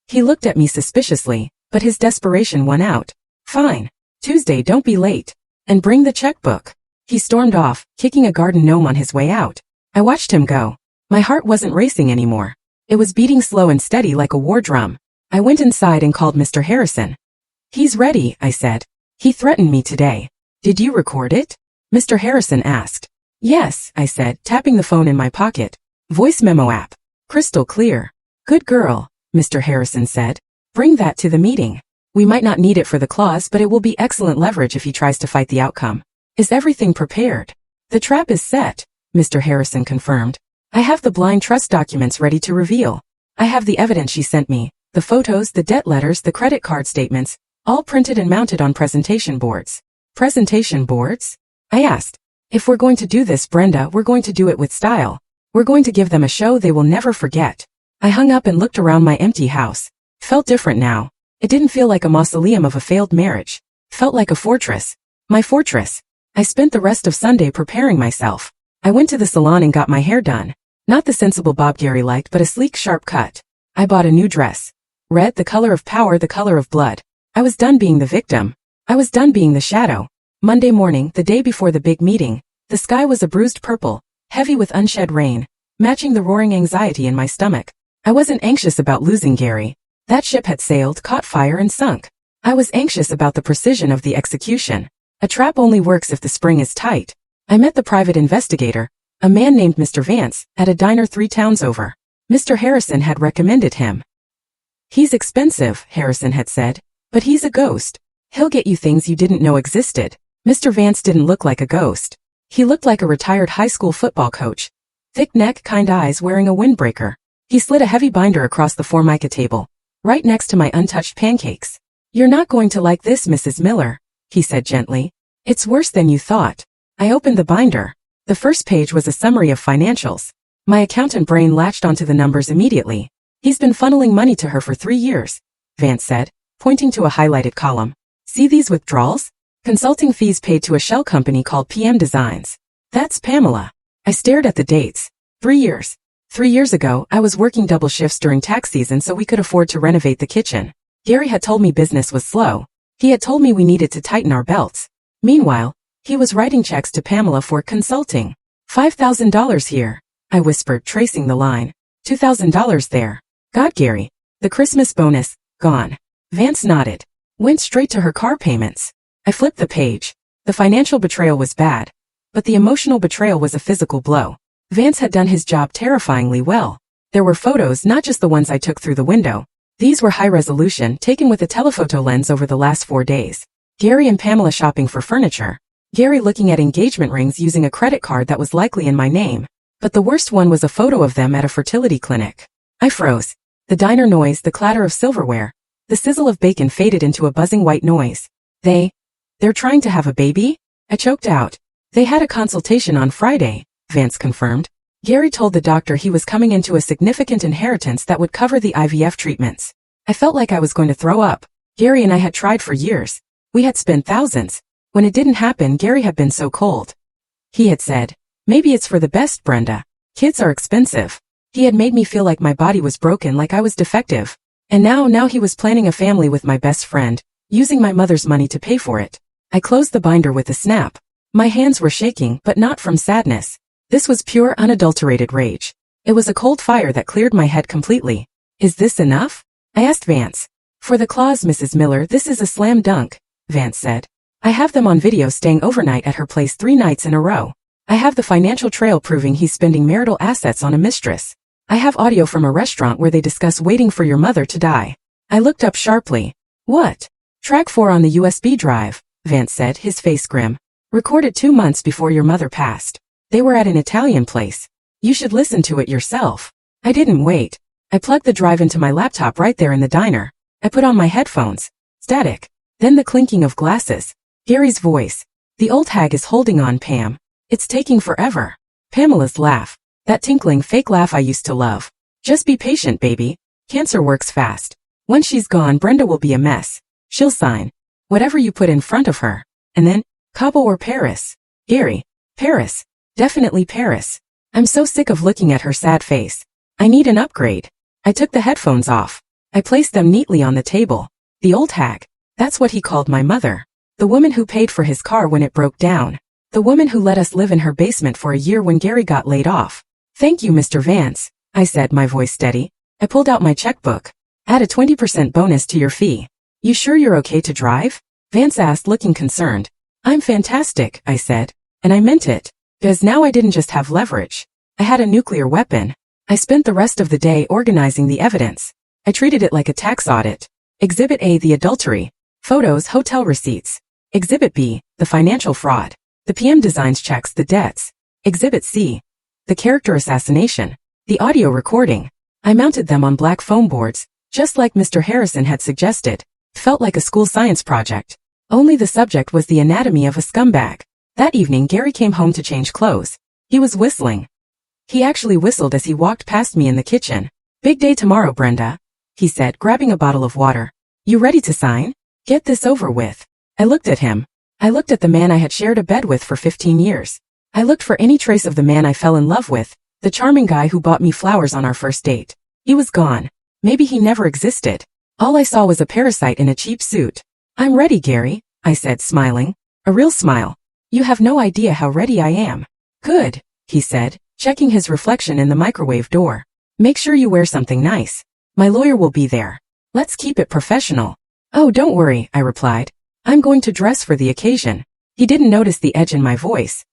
He looked at me suspiciously, but his desperation won out. Fine. Tuesday, don't be late. And bring the checkbook. He stormed off, kicking a garden gnome on his way out. I watched him go. My heart wasn't racing anymore. It was beating slow and steady like a war drum. I went inside and called Mr. Harrison. He's ready, I said. He threatened me today. Did you record it? Mr. Harrison asked. Yes, I said, tapping the phone in my pocket. Voice memo app. Crystal clear. Good girl, Mr. Harrison said. Bring that to the meeting. We might not need it for the clause, but it will be excellent leverage if he tries to fight the outcome. Is everything prepared? The trap is set, Mr. Harrison confirmed. I have the blind trust documents ready to reveal. I have the evidence she sent me, the photos, the debt letters, the credit card statements, all printed and mounted on presentation boards. Presentation boards? I asked. If we're going to do this, Brenda, we're going to do it with style. We're going to give them a show they will never forget. I hung up and looked around my empty house. Felt different now. It didn't feel like a mausoleum of a failed marriage. Felt like a fortress. My fortress. I spent the rest of Sunday preparing myself. I went to the salon and got my hair done. Not the sensible bob Gary liked, but a sleek, sharp cut. I bought a new dress. Red, the color of power, the color of blood. I was done being the victim. I was done being the shadow. Monday morning, the day before the big meeting, the sky was a bruised purple, heavy with unshed rain, matching the roaring anxiety in my stomach. I wasn't anxious about losing Gary. That ship had sailed, caught fire, and sunk. I was anxious about the precision of the execution. A trap only works if the spring is tight. I met the private investigator, a man named Mr. Vance, at a diner 3 towns over. Mr. Harrison had recommended him. He's expensive, Harrison had said, but he's a ghost. He'll get you things you didn't know existed. Mr. Vance didn't look like a ghost. He looked like a retired high school football coach. Thick neck, kind eyes, wearing a windbreaker. He slid a heavy binder across the formica table, right next to my untouched pancakes. You're not going to like this, Mrs. Miller, he said gently. It's worse than you thought. I opened the binder. The first page was a summary of financials. My accountant brain latched onto the numbers immediately. He's been funneling money to her for 3 years, Vance said, pointing to a highlighted column. See these withdrawals? Consulting fees paid to a shell company called PM Designs. That's Pamela. I stared at the dates. 3 years. 3 years ago, I was working double shifts during tax season so we could afford to renovate the kitchen. Gary had told me business was slow. He had told me we needed to tighten our belts. Meanwhile, he was writing checks to Pamela for consulting. $5,000 here, I whispered, tracing the line. $2,000 there. Got Gary. The Christmas bonus, gone. Vance nodded. Went straight to her car payments. I flipped the page. The financial betrayal was bad, but the emotional betrayal was a physical blow. Vance had done his job terrifyingly well. There were photos, not just the ones I took through the window. These were high resolution, taken with a telephoto lens over the last 4 days. Gary and Pamela shopping for furniture. Gary looking at engagement rings using a credit card that was likely in my name. But the worst one was a photo of them at a fertility clinic. I froze. The diner noise, the clatter of silverware, the sizzle of bacon faded into a buzzing white noise. They're trying to have a baby? I choked out. They had a consultation on Friday, Vance confirmed. Gary told the doctor he was coming into a significant inheritance that would cover the IVF treatments. I felt like I was going to throw up. Gary and I had tried for years. We had spent thousands. When it didn't happen, Gary had been so cold. He had said, maybe it's for the best, Brenda. Kids are expensive. He had made me feel like my body was broken, like I was defective. And now he was planning a family with my best friend, using my mother's money to pay for it. I closed the binder with a snap. My hands were shaking, but not from sadness. This was pure, unadulterated rage. It was a cold fire that cleared my head completely. Is this enough? I asked Vance. For the clause, Mrs. Miller, this is a slam dunk, Vance said. I have them on video staying overnight at her place 3 nights in a row. I have the financial trail proving he's spending marital assets on a mistress. I have audio from a restaurant where they discuss waiting for your mother to die. I looked up sharply. What? Track 4 on the USB drive, Vance said, his face grim. Recorded 2 months before your mother passed. They were at an Italian place. You should listen to it yourself. I didn't wait. I plugged the drive into my laptop right there in the diner. I put on my headphones. Static. Then the clinking of glasses. Gary's voice. The old hag is holding on, Pam. It's taking forever. Pamela's laugh. That tinkling fake laugh I used to love. Just be patient, baby. Cancer works fast. Once she's gone, Brenda will be a mess. She'll sign whatever you put in front of her. And then, Cabo or Paris? Gary. Paris. Definitely Paris. I'm so sick of looking at her sad face. I need an upgrade. I took the headphones off. I placed them neatly on the table. The old hag. That's what he called my mother. The woman who paid for his car when it broke down. The woman who let us live in her basement for a year when Gary got laid off. Thank you, Mr. Vance, I said, my voice steady. I pulled out my checkbook. Add a 20% bonus to your fee. You sure you're okay to drive? Vance asked, looking concerned. I'm fantastic, I said. And I meant it. Because now I didn't just have leverage. I had a nuclear weapon. I spent the rest of the day organizing the evidence. I treated it like a tax audit. Exhibit A, the adultery. Photos, hotel receipts. Exhibit B, the financial fraud. The PM designs checks, the debts. Exhibit C, the character assassination. The audio recording. I mounted them on black foam boards, just like Mr. Harrison had suggested. It felt like a school science project. Only the subject was the anatomy of a scumbag. That evening Gary came home to change clothes. He was whistling. He actually whistled as he walked past me in the kitchen. Big day tomorrow, Brenda, he said, grabbing a bottle of water. You ready to sign? Get this over with. I looked at him. I looked at the man I had shared a bed with for 15 years. I looked for any trace of the man I fell in love with, the charming guy who bought me flowers on our first date. He was gone. Maybe he never existed. All I saw was a parasite in a cheap suit. I'm ready, Gary, I said, smiling. A real smile. You have no idea how ready I am. Good, he said, checking his reflection in the microwave door. Make sure you wear something nice. My lawyer will be there. Let's keep it professional. Oh, don't worry, I replied. I'm going to dress for the occasion. He didn't notice the edge in my voice.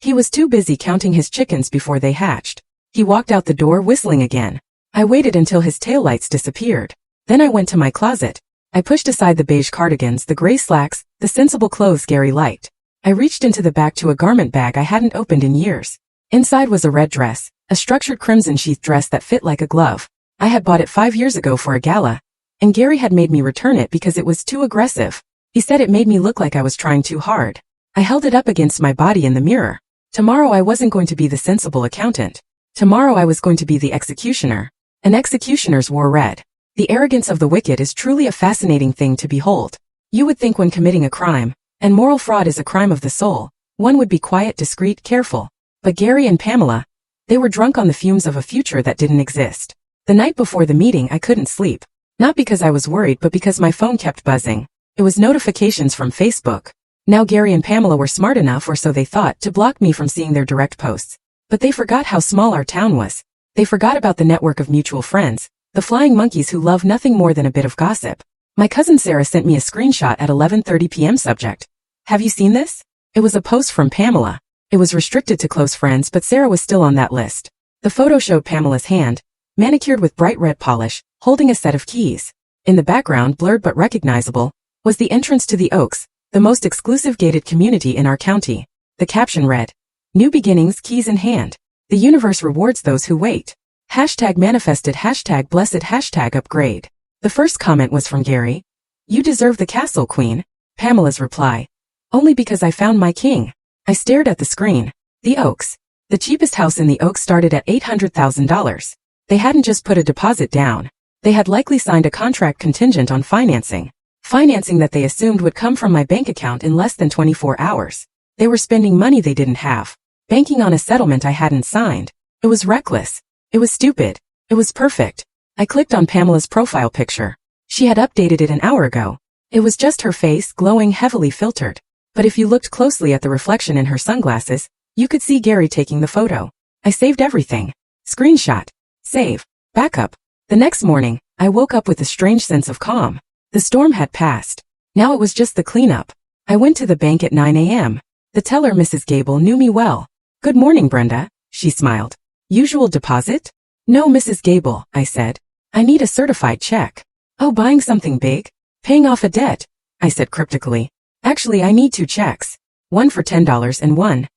He was too busy counting his chickens before they hatched. He walked out the door whistling again. I waited until his taillights disappeared. Then I went to my closet. I pushed aside the beige cardigans, the gray slacks, the sensible clothes Gary liked. I reached into the back to a garment bag I hadn't opened in years. Inside was a red dress, a structured crimson sheath dress that fit like a glove. I had bought it 5 years ago for a gala, and Gary had made me return it because it was too aggressive. He said it made me look like I was trying too hard. I held it up against my body in the mirror. Tomorrow I wasn't going to be the sensible accountant. Tomorrow I was going to be the executioner. And executioners wore red. The arrogance of the wicked is truly a fascinating thing to behold. You would think when committing a crime, and moral fraud is a crime of the soul, one would be quiet, discreet, careful. But Gary and Pamela, they were drunk on the fumes of a future that didn't exist. The night before the meeting I couldn't sleep. Not because I was worried but because my phone kept buzzing. It was notifications from Facebook. Now Gary and Pamela were smart enough, or so they thought, to block me from seeing their direct posts. But they forgot how small our town was. They forgot about the network of mutual friends, the flying monkeys who love nothing more than a bit of gossip. My cousin Sarah sent me a screenshot at 11:30 p.m. Subject. Have you seen this? It was a post from Pamela. It was restricted to close friends, but Sarah was still on that list. The photo showed Pamela's hand, manicured with bright red polish, holding a set of keys. In the background, blurred but recognizable, was the entrance to the Oaks, the most exclusive gated community in our county. The caption read, "New beginnings, keys in hand. The universe rewards those who wait. Hashtag manifested, hashtag blessed, hashtag upgrade." The first comment was from Gary. "You deserve the castle, queen." Pamela's reply, "Only because I found my king." I stared at the screen. The Oaks. The cheapest house in the Oaks started at $800,000. They hadn't just put a deposit down. They had likely signed a contract contingent on financing. Financing that they assumed would come from my bank account in less than 24 hours. They were spending money they didn't have. Banking on a settlement I hadn't signed. It was reckless. It was stupid. It was perfect. I clicked on Pamela's profile picture. She had updated it an hour ago. It was just her face, glowing, heavily filtered. But if you looked closely at the reflection in her sunglasses, you could see Gary taking the photo. I saved everything. Screenshot. Save. Backup. The next morning, I woke up with a strange sense of calm. The storm had passed. Now it was just the cleanup. I went to the bank at 9 a.m. The teller, Mrs. Gable, knew me well. "Good morning, Brenda," she smiled. "Usual deposit?" "No, Mrs. Gable," I said. "I need a certified check." "Oh, buying something big? Paying off a debt?" I said cryptically. "Actually, I need 2 checks. One for $10 and one."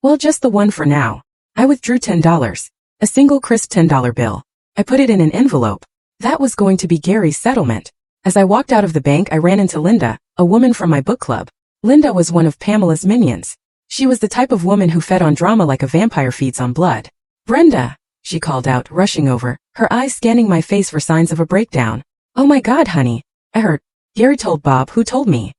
"Well, just the one for now." I withdrew $10. A single crisp $10 bill. I put it in an envelope. That was going to be Gary's settlement. As I walked out of the bank, I ran into Linda, a woman from my book club. Linda was one of Pamela's minions. She was the type of woman who fed on drama like a vampire feeds on blood. "Brenda," she called out, rushing over, her eyes scanning my face for signs of a breakdown. "Oh my God, honey. I heard. Gary told Bob." "Who told me?"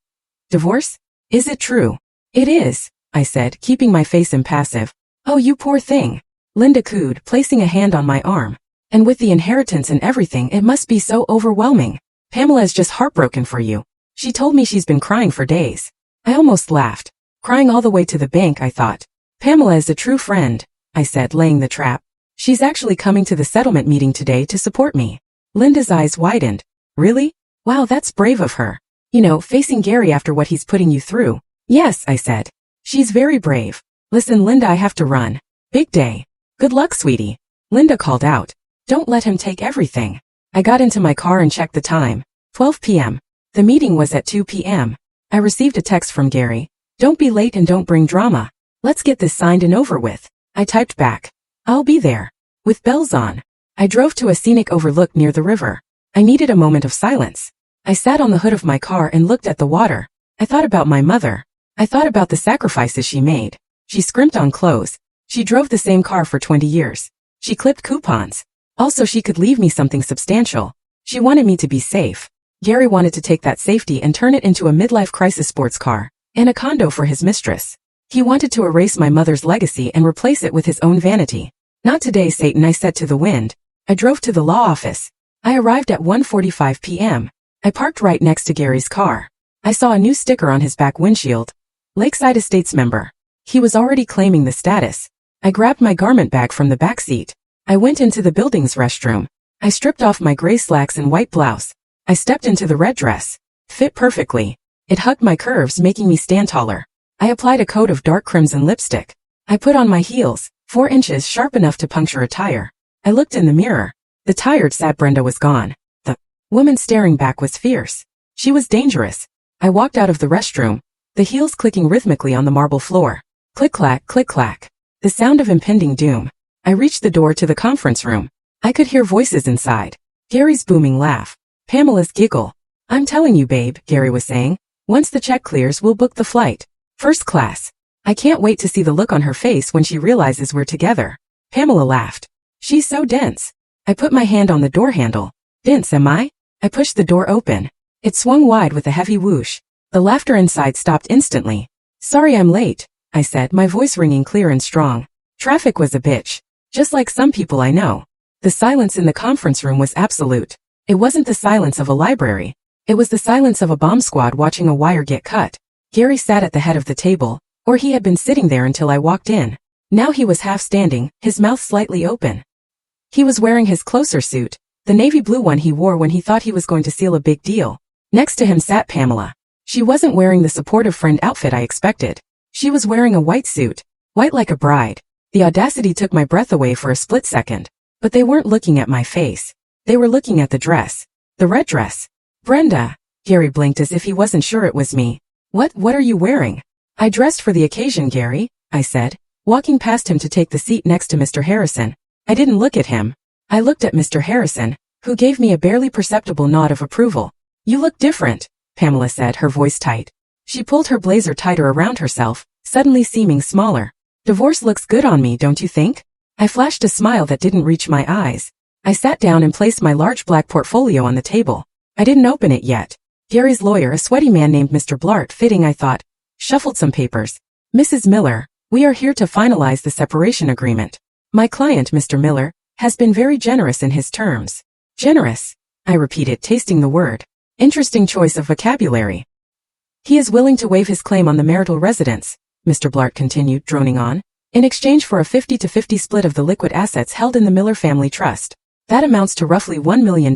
"Divorce? Is it true?" "It is," I said, keeping my face impassive. Oh, you poor thing. Linda cooed, placing a hand on my arm. And with the inheritance and everything, it must be so overwhelming. Pamela is just heartbroken for you. She told me she's been crying for days. I almost laughed. Crying all the way to the bank, I thought. Pamela is a true friend, I said, laying the trap. She's actually coming to the settlement meeting today to support me. Linda's eyes widened. Really? Wow, that's brave of her. You know, facing Gary after what he's putting you through. Yes, I said. She's very brave. Listen, Linda, I have to run. Big day. Good luck, sweetie. Linda called out. Don't let him take everything. I got into my car and checked the time. 12 p.m. The meeting was at 2 p.m. I received a text from Gary. Don't be late and don't bring drama. Let's get this signed and over with. I typed back. I'll be there. With bells on. I drove to a scenic overlook near the river. I needed a moment of silence. I sat on the hood of my car and looked at the water. I thought about my mother. I thought about the sacrifices she made. She scrimped on clothes. She drove the same car for 20 years. She clipped coupons. Also, she could leave me something substantial. She wanted me to be safe. Gary wanted to take that safety and turn it into a midlife crisis sports car and a condo for his mistress. He wanted to erase my mother's legacy and replace it with his own vanity. Not today, Satan, I said to the wind. I drove to the law office. I arrived at 1:45 p.m. I parked right next to Gary's car. I saw a new sticker on his back windshield. Lakeside Estates member. He was already claiming the status. I grabbed my garment bag from the back seat. I went into the building's restroom. I stripped off my gray slacks and white blouse. I stepped into the red dress. Fit perfectly. It hugged my curves, making me stand taller. I applied a coat of dark crimson lipstick. I put on my heels, 4 inches sharp enough to puncture a tire. I looked in the mirror. The tired, sad Brenda was gone. The woman staring back was fierce. She was dangerous. I walked out of the restroom, the heels clicking rhythmically on the marble floor. Click-clack, click-clack. The sound of impending doom. I reached the door to the conference room. I could hear voices inside. Gary's booming laugh. Pamela's giggle. I'm telling you, babe, Gary was saying. Once the check clears, we'll book the flight. First class. I can't wait to see the look on her face when she realizes we're together. Pamela laughed. She's so dense. I put my hand on the door handle. Dense, am I? I pushed the door open. It swung wide with a heavy whoosh. The laughter inside stopped instantly. Sorry I'm late, I said, my voice ringing clear and strong. Traffic was a bitch. Just like some people I know. The silence in the conference room was absolute. It wasn't the silence of a library. It was the silence of a bomb squad watching a wire get cut. Gary sat at the head of the table, or he had been sitting there until I walked in. Now he was half standing, his mouth slightly open. He was wearing his closer suit, the navy blue one he wore when he thought he was going to seal a big deal. Next to him sat Pamela. She wasn't wearing the supportive friend outfit I expected. She was wearing a white suit, white like a bride. The audacity took my breath away for a split second. But they weren't looking at my face. They were looking at the dress. The red dress. Brenda. Gary blinked as if he wasn't sure it was me. What are you wearing? I dressed for the occasion, Gary, I said, walking past him to take the seat next to Mr. Harrison. I didn't look at him. I looked at Mr. Harrison, who gave me a barely perceptible nod of approval. You look different, Pamela said, her voice tight. She pulled her blazer tighter around herself, suddenly seeming smaller. Divorce looks good on me, don't you think? I flashed a smile that didn't reach my eyes. I sat down and placed my large black portfolio on the table. I didn't open it yet. Gary's lawyer, a sweaty man named Mr. Blart, fitting I thought, shuffled some papers. Mrs. Miller, we are here to finalize the separation agreement. My client, Mr. Miller, has been very generous in his terms. Generous, I repeated, tasting the word. Interesting choice of vocabulary. He is willing to waive his claim on the marital residence, Mr. Blart continued, droning on, in exchange for a 50-50 split of the liquid assets held in the Miller family trust. That amounts to roughly $1 million,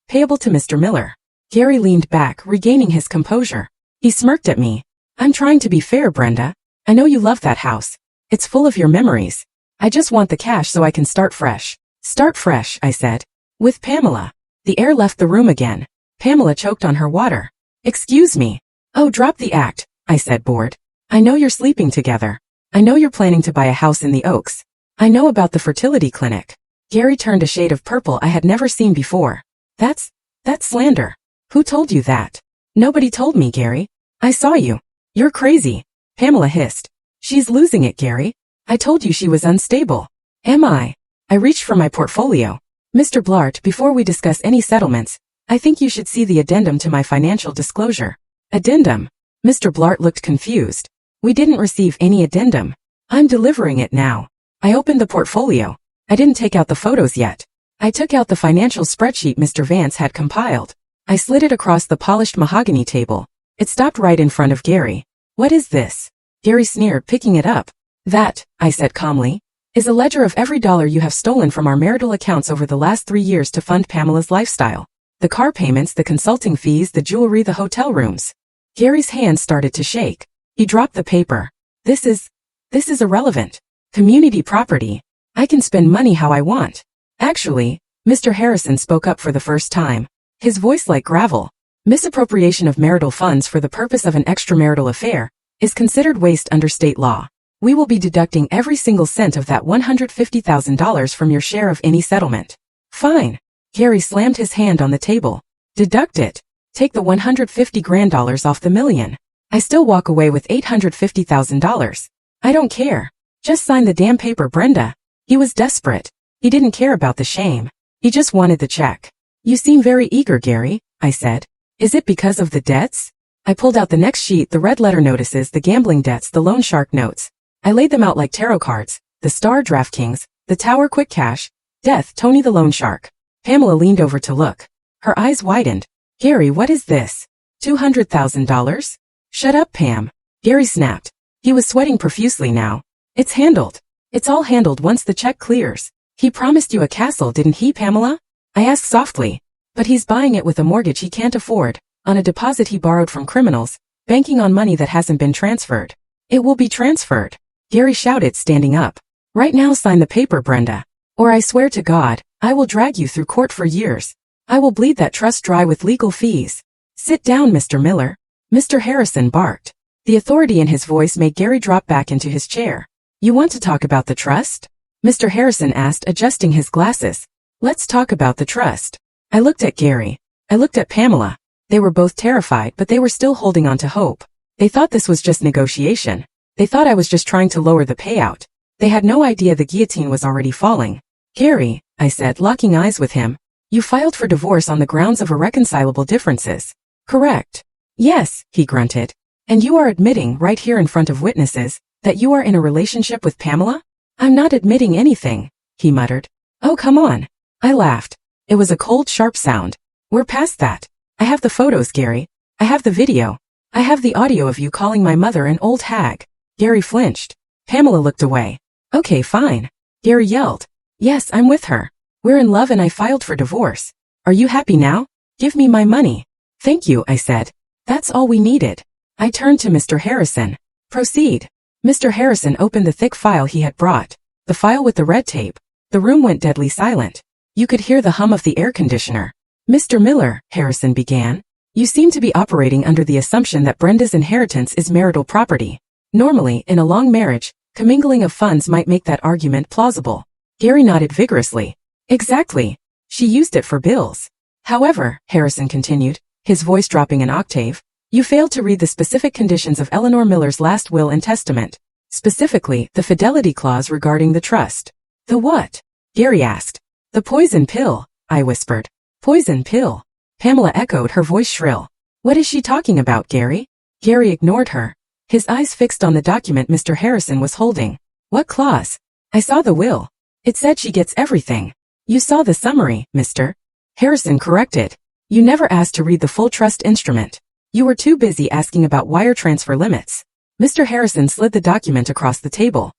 payable to Mr. Miller. Gary leaned back, regaining his composure. He smirked at me. I'm trying to be fair, Brenda. I know you love that house. It's full of your memories. I just want the cash so I can start fresh. Start fresh, I said. With Pamela. The air left the room again. Pamela choked on her water. Excuse me. Oh, drop the act, I said, bored. I know you're sleeping together. I know you're planning to buy a house in the Oaks. I know about the fertility clinic. Gary turned a shade of purple I had never seen before. That's slander. Who told you that? Nobody told me, Gary. I saw you. You're crazy. Pamela hissed. She's losing it, Gary. I told you she was unstable. Am I? I reached for my portfolio. Mr. Blart, before we discuss any settlements, I think you should see the addendum to my financial disclosure. Addendum? Mr. Blart looked confused. We didn't receive any addendum. I'm delivering it now. I opened the portfolio. I didn't take out the photos yet. I took out the financial spreadsheet Mr. Vance had compiled. I slid it across the polished mahogany table. It stopped right in front of Gary. What is this? Gary sneered, picking it up. That, I said calmly, is a ledger of every dollar you have stolen from our marital accounts over the last 3 years to fund Pamela's lifestyle. The car payments, the consulting fees, the jewelry, the hotel rooms. Gary's hands started to shake. He dropped the paper. This is irrelevant. Community property. I can spend money how I want. Actually, Mr. Harrison spoke up for the first time. His voice like gravel. Misappropriation of marital funds for the purpose of an extramarital affair is considered waste under state law. We will be deducting every single cent of that $150,000 from your share of any settlement. Fine. Gary slammed his hand on the table. Deduct it. Take the $150,000 off the million. I still walk away with $850,000. I don't care. Just sign the damn paper, Brenda. He was desperate. He didn't care about the shame. He just wanted the check. You seem very eager, Gary, I said. Is it because of the debts? I pulled out the next sheet, the red letter notices, the gambling debts, the loan shark notes. I laid them out like tarot cards. The Star, DraftKings, the Tower, Quick Cash, Death, Tony the loan shark. Pamela leaned over to look. Her eyes widened. Gary, what is this? $200,000? Shut up, Pam. Gary snapped. He was sweating profusely now. It's handled. It's all handled once the check clears. He promised you a castle, didn't he, Pamela? I asked softly. But he's buying it with a mortgage he can't afford, on a deposit he borrowed from criminals, banking on money that hasn't been transferred. It will be transferred. Gary shouted, standing up. Right now sign the paper, Brenda. Or I swear to God, I will drag you through court for years. I will bleed that trust dry with legal fees. Sit down, Mr. Miller. Mr. Harrison barked. The authority in his voice made Gary drop back into his chair. You want to talk about the trust? Mr. Harrison asked, adjusting his glasses. Let's talk about the trust. I looked at Gary. I looked at Pamela. They were both terrified, but they were still holding on to hope. They thought this was just negotiation. They thought I was just trying to lower the payout. They had no idea the guillotine was already falling. Gary, I said, locking eyes with him, you filed for divorce on the grounds of irreconcilable differences. Correct. Yes, he grunted. And you are admitting, right here in front of witnesses, that you are in a relationship with Pamela? I'm not admitting anything, he muttered. Oh, come on. I laughed. It was a cold, sharp sound. We're past that. I have the photos, Gary. I have the video. I have the audio of you calling my mother an old hag. Gary flinched. Pamela looked away. Okay, fine. Gary yelled. Yes, I'm with her. We're in love and I filed for divorce. Are you happy now? Give me my money. Thank you, I said. That's all we needed. I turned to Mr. Harrison. Proceed. Mr. Harrison opened the thick file he had brought. The file with the red tape. The room went deadly silent. You could hear the hum of the air conditioner. Mr. Miller, Harrison began, you seem to be operating under the assumption that Brenda's inheritance is marital property. Normally, in a long marriage, commingling of funds might make that argument plausible. Gary nodded vigorously. Exactly. She used it for bills. However, Harrison continued, his voice dropping an octave, you failed to read the specific conditions of Eleanor Miller's last will and testament. Specifically, the fidelity clause regarding the trust. The what? Gary asked. The poison pill, I whispered. Poison pill. Pamela echoed, her voice shrill. What is she talking about, Gary? Gary ignored her. His eyes fixed on the document Mr. Harrison was holding. What clause? I saw the will. It said she gets everything. You saw the summary, Mr. Harrison corrected. You never asked to read the full trust instrument. You were too busy asking about wire transfer limits. Mr. Harrison slid the document across the table.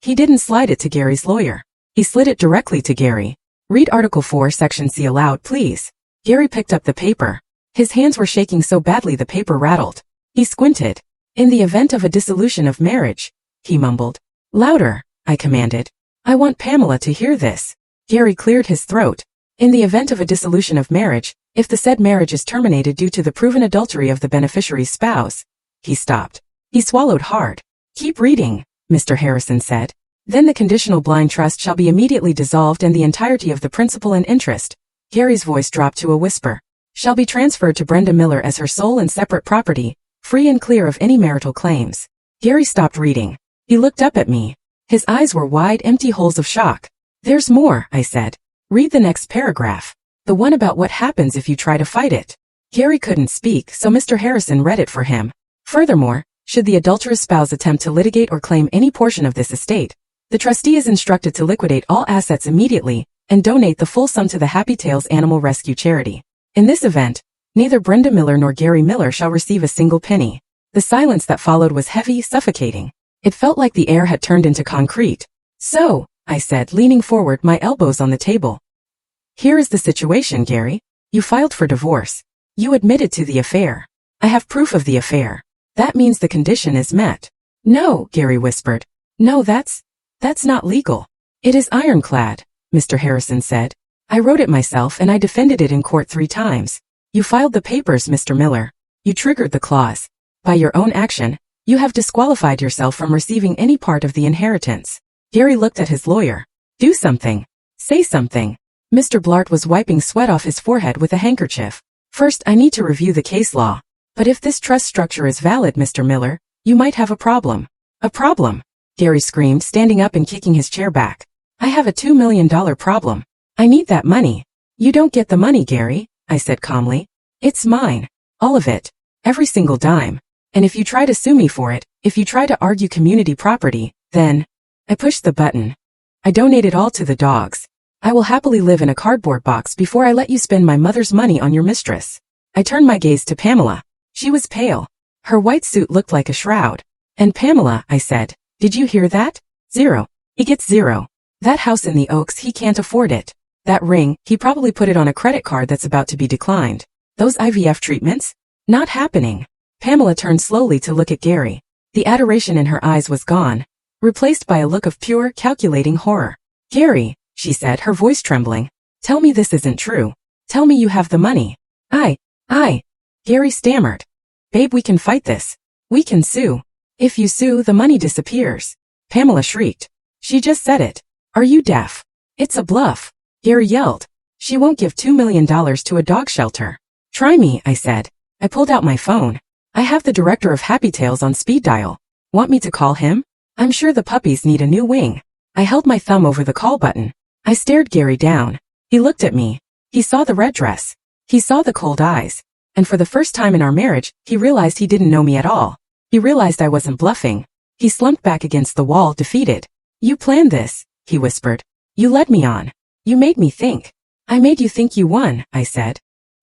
He didn't slide it to Gary's lawyer. He slid it directly to Gary. Read Article 4, Section C aloud, please. Gary picked up the paper. His hands were shaking so badly the paper rattled. He squinted. In the event of a dissolution of marriage, he mumbled. Louder, I commanded. I want Pamela to hear this. Gary cleared his throat. In the event of a dissolution of marriage, if the said marriage is terminated due to the proven adultery of the beneficiary's spouse. He stopped. He swallowed hard. Keep reading, Mr. Harrison said. Then the conditional blind trust shall be immediately dissolved and the entirety of the principal and interest, Gary's voice dropped to a whisper, shall be transferred to Brenda Miller as her sole and separate property, free and clear of any marital claims. Gary stopped reading. He looked up at me. His eyes were wide, empty holes of shock. There's more, I said. Read the next paragraph. The one about what happens if you try to fight it. Gary couldn't speak, so Mr. Harrison read it for him. Furthermore, Should the adulterous spouse attempt to litigate or claim any portion of this estate, the trustee is instructed to liquidate all assets immediately and donate the full sum to the Happy Tails Animal Rescue Charity. In this event, neither Brenda Miller nor Gary Miller shall receive a single penny. The silence that followed was heavy, suffocating. It felt like the air had turned into concrete. So, I said, leaning forward, my elbows on the table. Here is the situation, Gary. You filed for divorce. You admitted to the affair. I have proof of the affair. That means the condition is met. No, Gary whispered. No, that's not legal. It is ironclad, Mr. Harrison said. I wrote it myself and I defended it in court 3 times. You filed the papers, Mr. Miller. You triggered the clause. By your own action, you have disqualified yourself from receiving any part of the inheritance. Gary looked at his lawyer. Do something. Say something. Mr. Blart was wiping sweat off his forehead with a handkerchief. First, I need to review the case law. But if this trust structure is valid, Mr. Miller, you might have a problem. A problem? Gary screamed, standing up and kicking his chair back. I have a $2 million problem. I need that money. You don't get the money, Gary, I said calmly. It's mine. All of it. Every single dime. And if you try to sue me for it, if you try to argue community property, then... I pushed the button. I donate it all to the dogs. I will happily live in a cardboard box before I let you spend my mother's money on your mistress. I turned my gaze to Pamela. She was pale. Her white suit looked like a shroud. And Pamela, I said, did you hear that? 0. He gets 0. That house in the Oaks, he can't afford it. That ring, he probably put it on a credit card that's about to be declined. Those IVF treatments? Not happening. Pamela turned slowly to look at Gary. The adoration in her eyes was gone, replaced by a look of pure, calculating horror. Gary, she said, her voice trembling, tell me this isn't true. Tell me you have the money. Gary stammered. Babe, we can fight this. We can sue. If you sue, the money disappears. Pamela shrieked. She just said it. Are you deaf? It's a bluff. Gary yelled. She won't give $2 million to a dog shelter. Try me, I said. I pulled out my phone. I have the director of Happy Tails on speed dial. Want me to call him? I'm sure the puppies need a new wing. I held my thumb over the call button. I stared Gary down. He looked at me. He saw the red dress. He saw the cold eyes. And for the first time in our marriage, he realized he didn't know me at all. He realized I wasn't bluffing. He slumped back against the wall, defeated. You planned this, he whispered. You led me on. You made me think. I made you think you won, I said.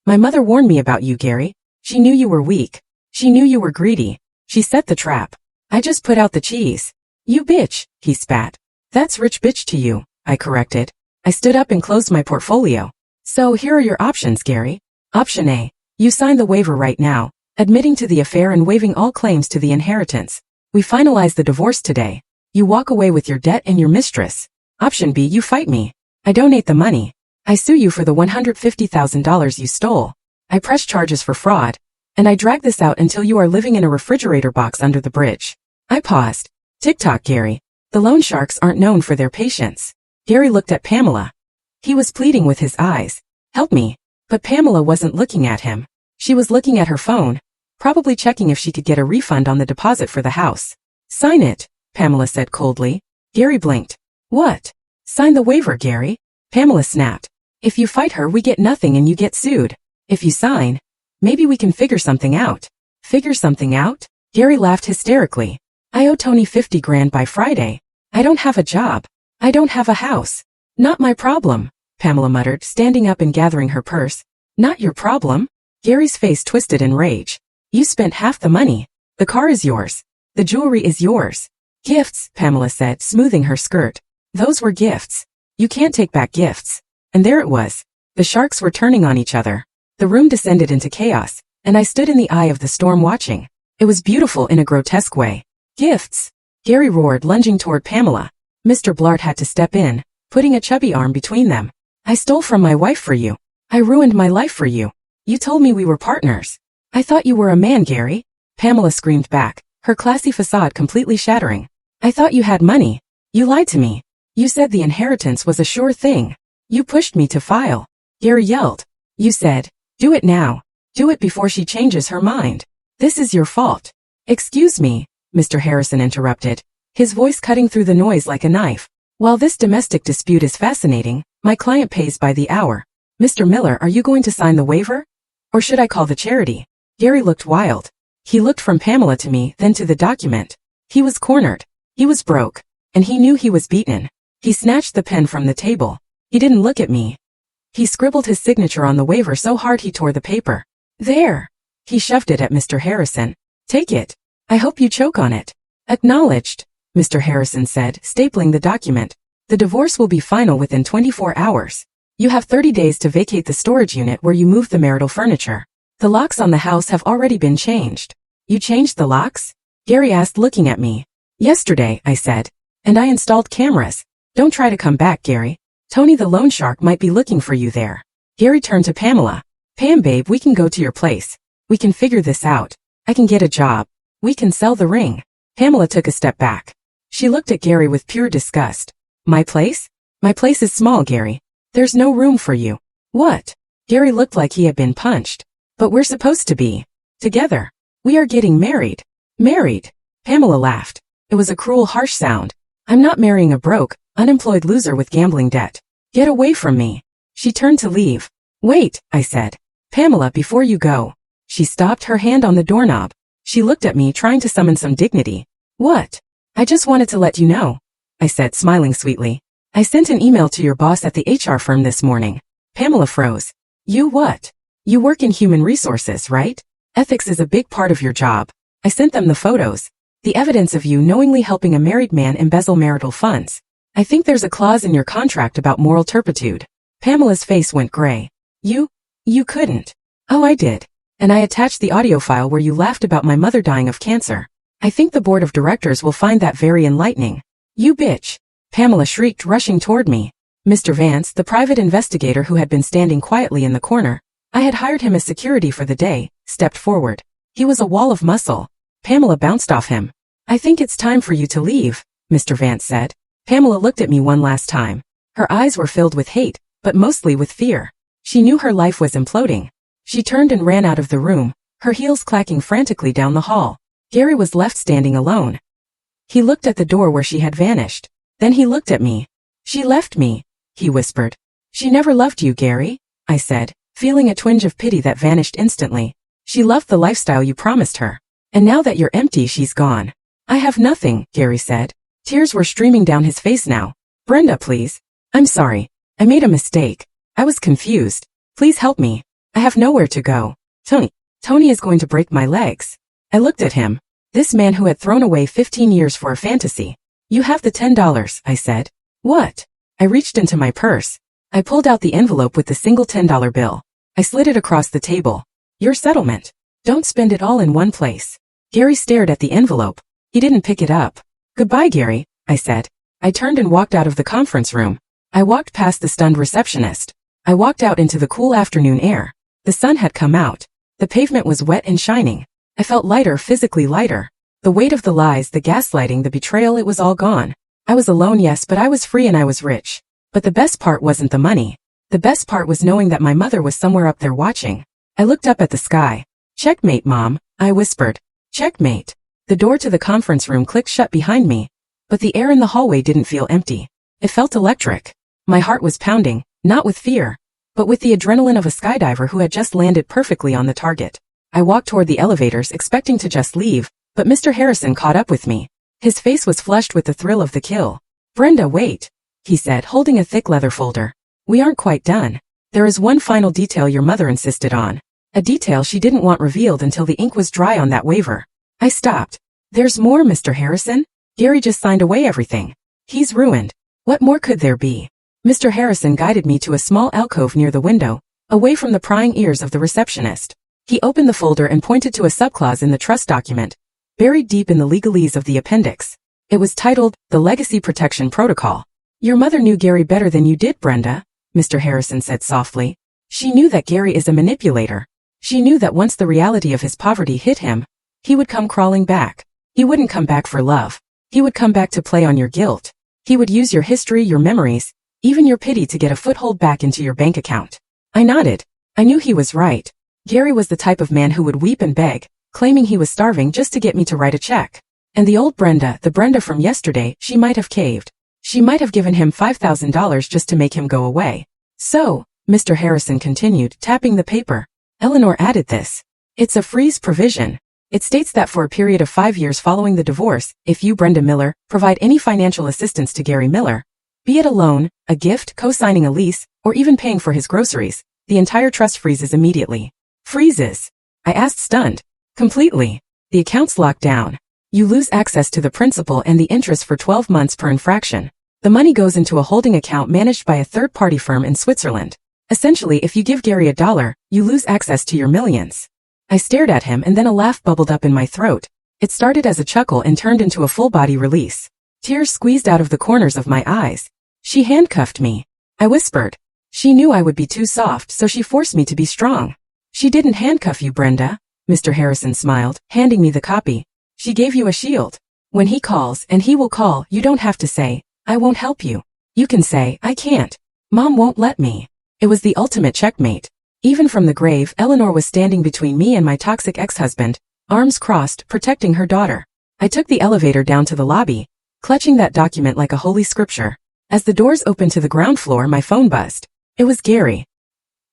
My mother warned me about you, Gary. She knew you were weak. She knew you were greedy. She set the trap. I just put out the cheese. You bitch, he spat. That's rich bitch to you, I corrected. I stood up and closed my portfolio. So here are your options, Gary. Option A. You sign the waiver right now, admitting to the affair and waiving all claims to the inheritance. We finalize the divorce today. You walk away with your debt and your mistress. Option B. You fight me. I donate the money. I sue you for the $150,000 you stole. I press charges for fraud. And I drag this out until you are living in a refrigerator box under the bridge. I paused. Tick-tock, Gary. The loan sharks aren't known for their patience. Gary looked at Pamela. He was pleading with his eyes. Help me. But Pamela wasn't looking at him. She was looking at her phone, probably checking if she could get a refund on the deposit for the house. Sign it, Pamela said coldly. Gary blinked. What? Sign the waiver, Gary. Pamela snapped. If you fight her, we get nothing and you get sued. If you sign, maybe we can figure something out. Figure something out? Gary laughed hysterically. I owe Tony 50 grand by Friday. I don't have a job. I don't have a house. Not my problem, Pamela muttered, standing up and gathering her purse. Not your problem? Gary's face twisted in rage. You spent half the money. The car is yours. The jewelry is yours. Gifts, Pamela said, smoothing her skirt. Those were gifts. You can't take back gifts. And there it was. The sharks were turning on each other. The room descended into chaos, and I stood in the eye of the storm watching. It was beautiful in a grotesque way. Gifts! Gary roared, lunging toward Pamela. Mr. Blart had to step in, putting a chubby arm between them. I stole from my wife for you. I ruined my life for you. You told me we were partners. I thought you were a man, Gary. Pamela screamed back, her classy facade completely shattering. I thought you had money. You lied to me. You said the inheritance was a sure thing. You pushed me to file. Gary yelled. You said, do it now. Do it before she changes her mind. This is your fault. Excuse me, Mr. Harrison interrupted, his voice cutting through the noise like a knife. While this domestic dispute is fascinating, my client pays by the hour. Mr. Miller, are you going to sign the waiver? Or should I call the charity? Gary looked wild. He looked from Pamela to me, then to the document. He was cornered. He was broke. And he knew he was beaten. He snatched the pen from the table. He didn't look at me. He scribbled his signature on the waiver so hard he tore the paper. There. He shoved it at Mr. Harrison. Take it. I hope you choke on it. Acknowledged, Mr. Harrison said, stapling the document. The divorce will be final within 24 hours. You have 30 days to vacate the storage unit where you moved the marital furniture. The locks on the house have already been changed. You changed the locks? Gary asked, looking at me. Yesterday, I said. And I installed cameras. Don't try to come back, Gary. Tony the loan shark might be looking for you there. Gary turned to Pamela. Pam, babe, we can go to your place. We can figure this out. I can get a job. We can sell the ring. Pamela took a step back. She looked at Gary with pure disgust. My place? My place is small, Gary. There's no room for you. What? Gary looked like he had been punched. But we're supposed to be together. We are getting married. Married. Pamela laughed. It was a cruel, harsh sound. I'm not marrying a broke, unemployed loser with gambling debt. Get away from me. She turned to leave. Wait, I said. Pamela, before you go. She stopped, her hand on the doorknob. She looked at me, trying to summon some dignity. What? I just wanted to let you know, I said, smiling sweetly. I sent an email to your boss at the HR firm this morning. Pamela froze. You what? You work in human resources, right? Ethics is a big part of your job. I sent them the photos. The evidence of you knowingly helping a married man embezzle marital funds. I think there's a clause in your contract about moral turpitude. Pamela's face went gray. You couldn't. Oh, I did. And I attached the audio file where you laughed about my mother dying of cancer. I think the board of directors will find that very enlightening. You bitch. Pamela shrieked, rushing toward me. Mr. Vance, the private investigator who had been standing quietly in the corner, I had hired him as security for the day, stepped forward. He was a wall of muscle. Pamela bounced off him. I think it's time for you to leave, Mr. Vance said. Pamela looked at me one last time. Her eyes were filled with hate, but mostly with fear. She knew her life was imploding. She turned and ran out of the room, her heels clacking frantically down the hall. Gary was left standing alone. He looked at the door where she had vanished. Then he looked at me. She left me, he whispered. She never loved you, Gary, I said, feeling a twinge of pity that vanished instantly. She loved the lifestyle you promised her. And now that you're empty, she's gone. I have nothing, Gary said. Tears were streaming down his face now. Brenda, please. I'm sorry. I made a mistake. I was confused. Please help me. I have nowhere to go. Tony is going to break my legs. I looked at him. This man who had thrown away 15 years for a fantasy. You have the $10, I said. What? I reached into my purse. I pulled out the envelope with the single $10 bill. I slid it across the table. Your settlement. Don't spend it all in one place. Gary stared at the envelope. He didn't pick it up. Goodbye, Gary, I said. I turned and walked out of the conference room. I walked past the stunned receptionist. I walked out into the cool afternoon air. The sun had come out. The pavement was wet and shining. I felt lighter, physically lighter. The weight of the lies, the gaslighting, the betrayal, it was all gone. I was alone, yes, but I was free and I was rich. But the best part wasn't the money. The best part was knowing that my mother was somewhere up there watching. I looked up at the sky. Checkmate, Mom, I whispered. Checkmate. The door to the conference room clicked shut behind me. But the air in the hallway didn't feel empty. It felt electric. My heart was pounding, not with fear, but with the adrenaline of a skydiver who had just landed perfectly on the target. I walked toward the elevators expecting to just leave, but Mr. Harrison caught up with me. His face was flushed with the thrill of the kill. Brenda, wait, he said, holding a thick leather folder. We aren't quite done. There is one final detail your mother insisted on. A detail she didn't want revealed until the ink was dry on that waiver. I stopped. There's more, Mr. Harrison? Gary just signed away everything. He's ruined. What more could there be? Mr. Harrison guided me to a small alcove near the window, away from the prying ears of the receptionist. He opened the folder and pointed to a subclause in the trust document, buried deep in the legalese of the appendix. It was titled, The Legacy Protection Protocol. Your mother knew Gary better than you did, Brenda, Mr. Harrison said softly. She knew that Gary is a manipulator. She knew that once the reality of his poverty hit him, he would come crawling back. He wouldn't come back for love. He would come back to play on your guilt. He would use your history, your memories, even your pity to get a foothold back into your bank account. I nodded. I knew he was right. Gary was the type of man who would weep and beg, claiming he was starving just to get me to write a check. And the old Brenda, the Brenda from yesterday, she might have caved. She might have given him $5,000 just to make him go away. So, Mr. Harrison continued, tapping the paper. Eleanor added this. It's a freeze provision. It states that for a period of 5 years following the divorce, if you, Brenda Miller, provide any financial assistance to Gary Miller, be it a loan, a gift, co-signing a lease, or even paying for his groceries, the entire trust freezes immediately. Freezes? I asked, stunned. Completely. The account's locked down. You lose access to the principal and the interest for 12 months per infraction. The money goes into a holding account managed by a third-party firm in Switzerland. Essentially, if you give Gary $1, you lose access to your millions. I stared at him and then a laugh bubbled up in my throat. It started as a chuckle and turned into a full-body release. Tears squeezed out of the corners of my eyes. She handcuffed me. I whispered. She knew I would be too soft, so she forced me to be strong. She didn't handcuff you, Brenda, Mr. Harrison smiled, handing me the copy. She gave you a shield. When he calls, and he will call, you don't have to say, I won't help you. You can say, I can't. Mom won't let me. It was the ultimate checkmate. Even from the grave, Eleanor was standing between me and my toxic ex-husband, arms crossed, protecting her daughter. I took the elevator down to the lobby, clutching that document like a holy scripture. As the doors opened to the ground floor, my phone buzzed. It was Gary.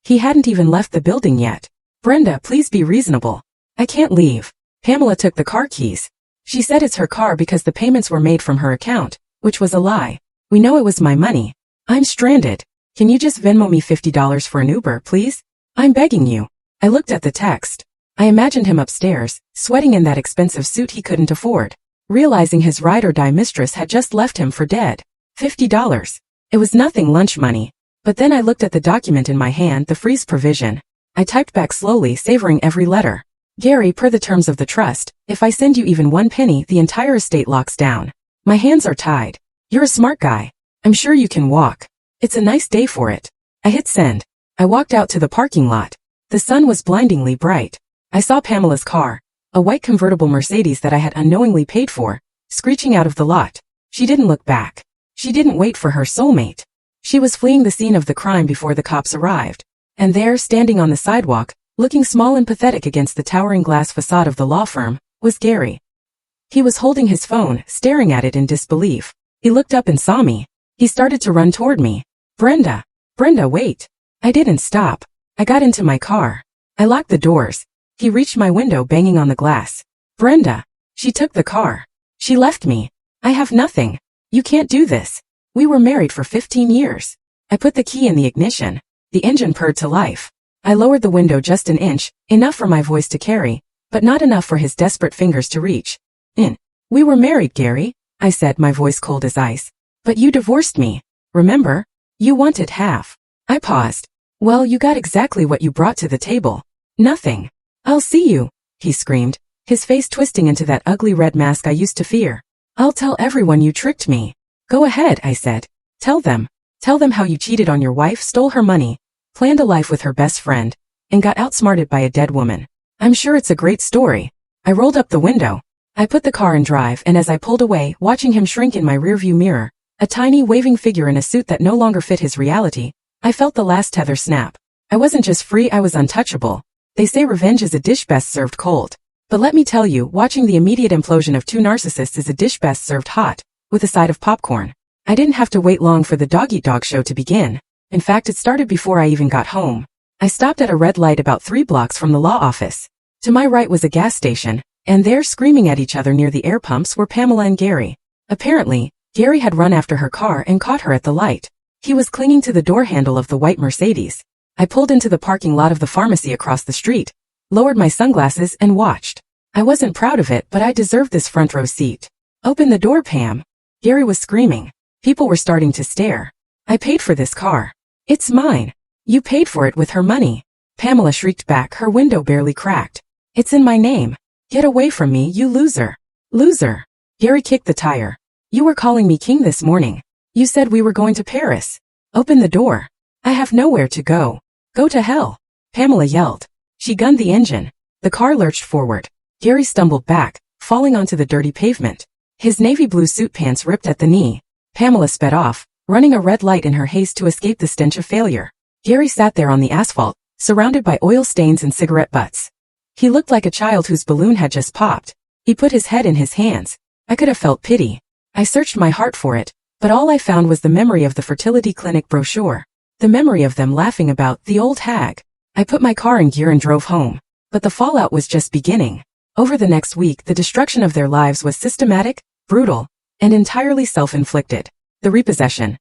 He hadn't even left the building yet. Brenda, please be reasonable. I can't leave. Pamela took the car keys. She said it's her car because the payments were made from her account, which was a lie. We know it was my money. I'm stranded. Can you just Venmo me $50 for an Uber, please? I'm begging you. I looked at the text. I imagined him upstairs, sweating in that expensive suit he couldn't afford, realizing his ride-or-die mistress had just left him for dead. $50. It was nothing, lunch money. But then I looked at the document in my hand, the freeze provision. I typed back slowly, savoring every letter. Gary, per the terms of the trust, if I send you even 1 penny, the entire estate locks down. My hands are tied. You're a smart guy. I'm sure you can walk. It's a nice day for it. I hit send. I walked out to the parking lot. The sun was blindingly bright. I saw Pamela's car, a white convertible Mercedes that I had unknowingly paid for, screeching out of the lot. She didn't look back. She didn't wait for her soulmate. She was fleeing the scene of the crime before the cops arrived. And there, standing on the sidewalk, looking small and pathetic against the towering glass facade of the law firm, was Gary. He was holding his phone, staring at it in disbelief. He looked up and saw me. He started to run toward me. Brenda, wait. I didn't stop. I got into my car. I locked the doors. He reached my window, banging on the glass. Brenda. She took the car. She left me. I have nothing. You can't do this. We were married for 15 years. I put the key in the ignition. The engine purred to life. I lowered the window just an inch, enough for my voice to carry, but not enough for his desperate fingers to reach. In. We were married, Gary, I said, my voice cold as ice. But you divorced me. Remember? You wanted half. I paused. Well, you got exactly what you brought to the table. Nothing. I'll see you, he screamed, his face twisting into that ugly red mask I used to fear. I'll tell everyone you tricked me. Go ahead, I said. Tell them. Tell them how you cheated on your wife, stole her money, planned a life with her best friend, and got outsmarted by a dead woman. I'm sure it's a great story. I rolled up the window. I put the car in drive, and as I pulled away, watching him shrink in my rearview mirror, a tiny waving figure in a suit that no longer fit his reality, I felt the last tether snap. I wasn't just free, I was untouchable. They say revenge is a dish best served cold. But let me tell you, watching the immediate implosion of two narcissists is a dish best served hot, with a side of popcorn. I didn't have to wait long for the dog-eat-dog show to begin. In fact, it started before I even got home. I stopped at a red light about 3 blocks from the law office. To my right was a gas station, and there, screaming at each other near the air pumps, were Pamela and Gary. Apparently, Gary had run after her car and caught her at the light. He was clinging to the door handle of the white Mercedes. I pulled into the parking lot of the pharmacy across the street, lowered my sunglasses, and watched. I wasn't proud of it, but I deserved this front row seat. Open the door, Pam. Gary was screaming. People were starting to stare. I paid for this car. It's mine. You paid for it with her money. Pamela shrieked back, her window barely cracked. It's in my name. Get away from me, you loser. Loser. Gary kicked the tire. You were calling me king this morning. You said we were going to Paris. Open the door. I have nowhere to go. Go to hell. Pamela yelled. She gunned the engine. The car lurched forward. Gary stumbled back, falling onto the dirty pavement. His navy blue suit pants ripped at the knee. Pamela sped off, running a red light in her haste to escape the stench of failure. Gary sat there on the asphalt, surrounded by oil stains and cigarette butts. He looked like a child whose balloon had just popped. He put his head in his hands. I could have felt pity. I searched my heart for it, but all I found was the memory of the fertility clinic brochure. The memory of them laughing about the old hag. I put my car in gear and drove home. But the fallout was just beginning. Over the next week, the destruction of their lives was systematic, brutal, and entirely self-inflicted. The repossession.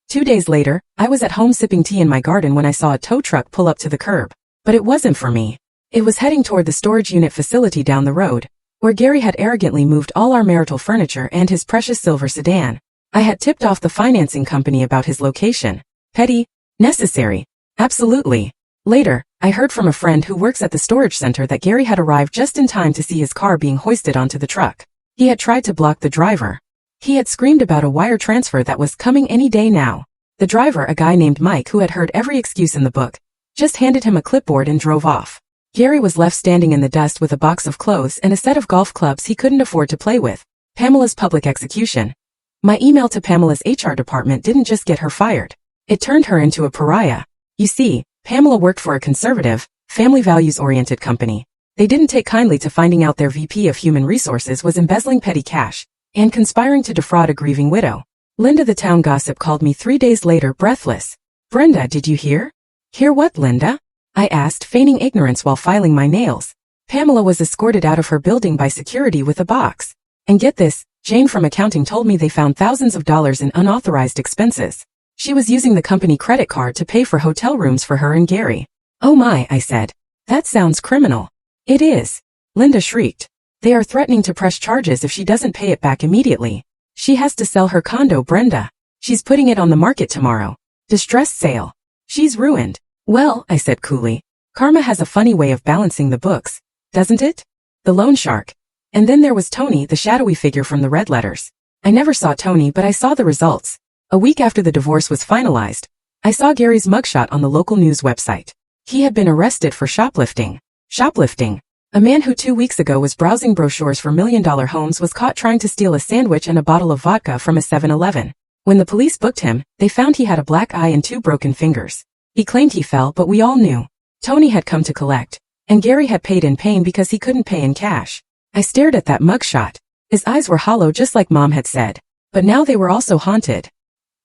2 days later, I was at home sipping tea in my garden when I saw a tow truck pull up to the curb. But it wasn't for me. It was heading toward the storage unit facility down the road, where Gary had arrogantly moved all our marital furniture and his precious silver sedan. I had tipped off the financing company about his location. Petty? Necessary? Absolutely. Later, I heard from a friend who works at the storage center that Gary had arrived just in time to see his car being hoisted onto the truck. He had tried to block the driver. He had screamed about a wire transfer that was coming any day now. The driver, a guy named Mike who had heard every excuse in the book, just handed him a clipboard and drove off. Gary was left standing in the dust with a box of clothes and a set of golf clubs he couldn't afford to play with. Pamela's public execution. My email to Pamela's HR department didn't just get her fired. It turned her into a pariah. You see, Pamela worked for a conservative, family values-oriented company. They didn't take kindly to finding out their VP of Human Resources was embezzling petty cash and conspiring to defraud a grieving widow. Linda, the town gossip, called me 3 days later, breathless. Brenda, did you hear? Hear what, Linda? I asked, feigning ignorance while filing my nails. Pamela was escorted out of her building by security with a box. And get this, Jane from accounting told me they found thousands of dollars in unauthorized expenses. She was using the company credit card to pay for hotel rooms for her and Gary. Oh my, I said. That sounds criminal. It is. Linda shrieked. They are threatening to press charges if she doesn't pay it back immediately. She has to sell her condo, Brenda. She's putting it on the market tomorrow. Distress sale. She's ruined. Well, I said coolly, karma has a funny way of balancing the books, doesn't it? The loan shark. And then there was Tony, the shadowy figure from the red letters. I never saw Tony, but I saw the results. A week after the divorce was finalized, I saw Gary's mugshot on the local news website. He had been arrested for shoplifting. Shoplifting. A man who 2 weeks ago was browsing brochures for million-dollar homes was caught trying to steal a sandwich and a bottle of vodka from a 7-Eleven. When the police booked him, they found he had a black eye and 2 broken fingers. He claimed he fell, but we all knew. Tony had come to collect, and Gary had paid in pain because he couldn't pay in cash. I stared at that mugshot. His eyes were hollow just like Mom had said, but now they were also haunted.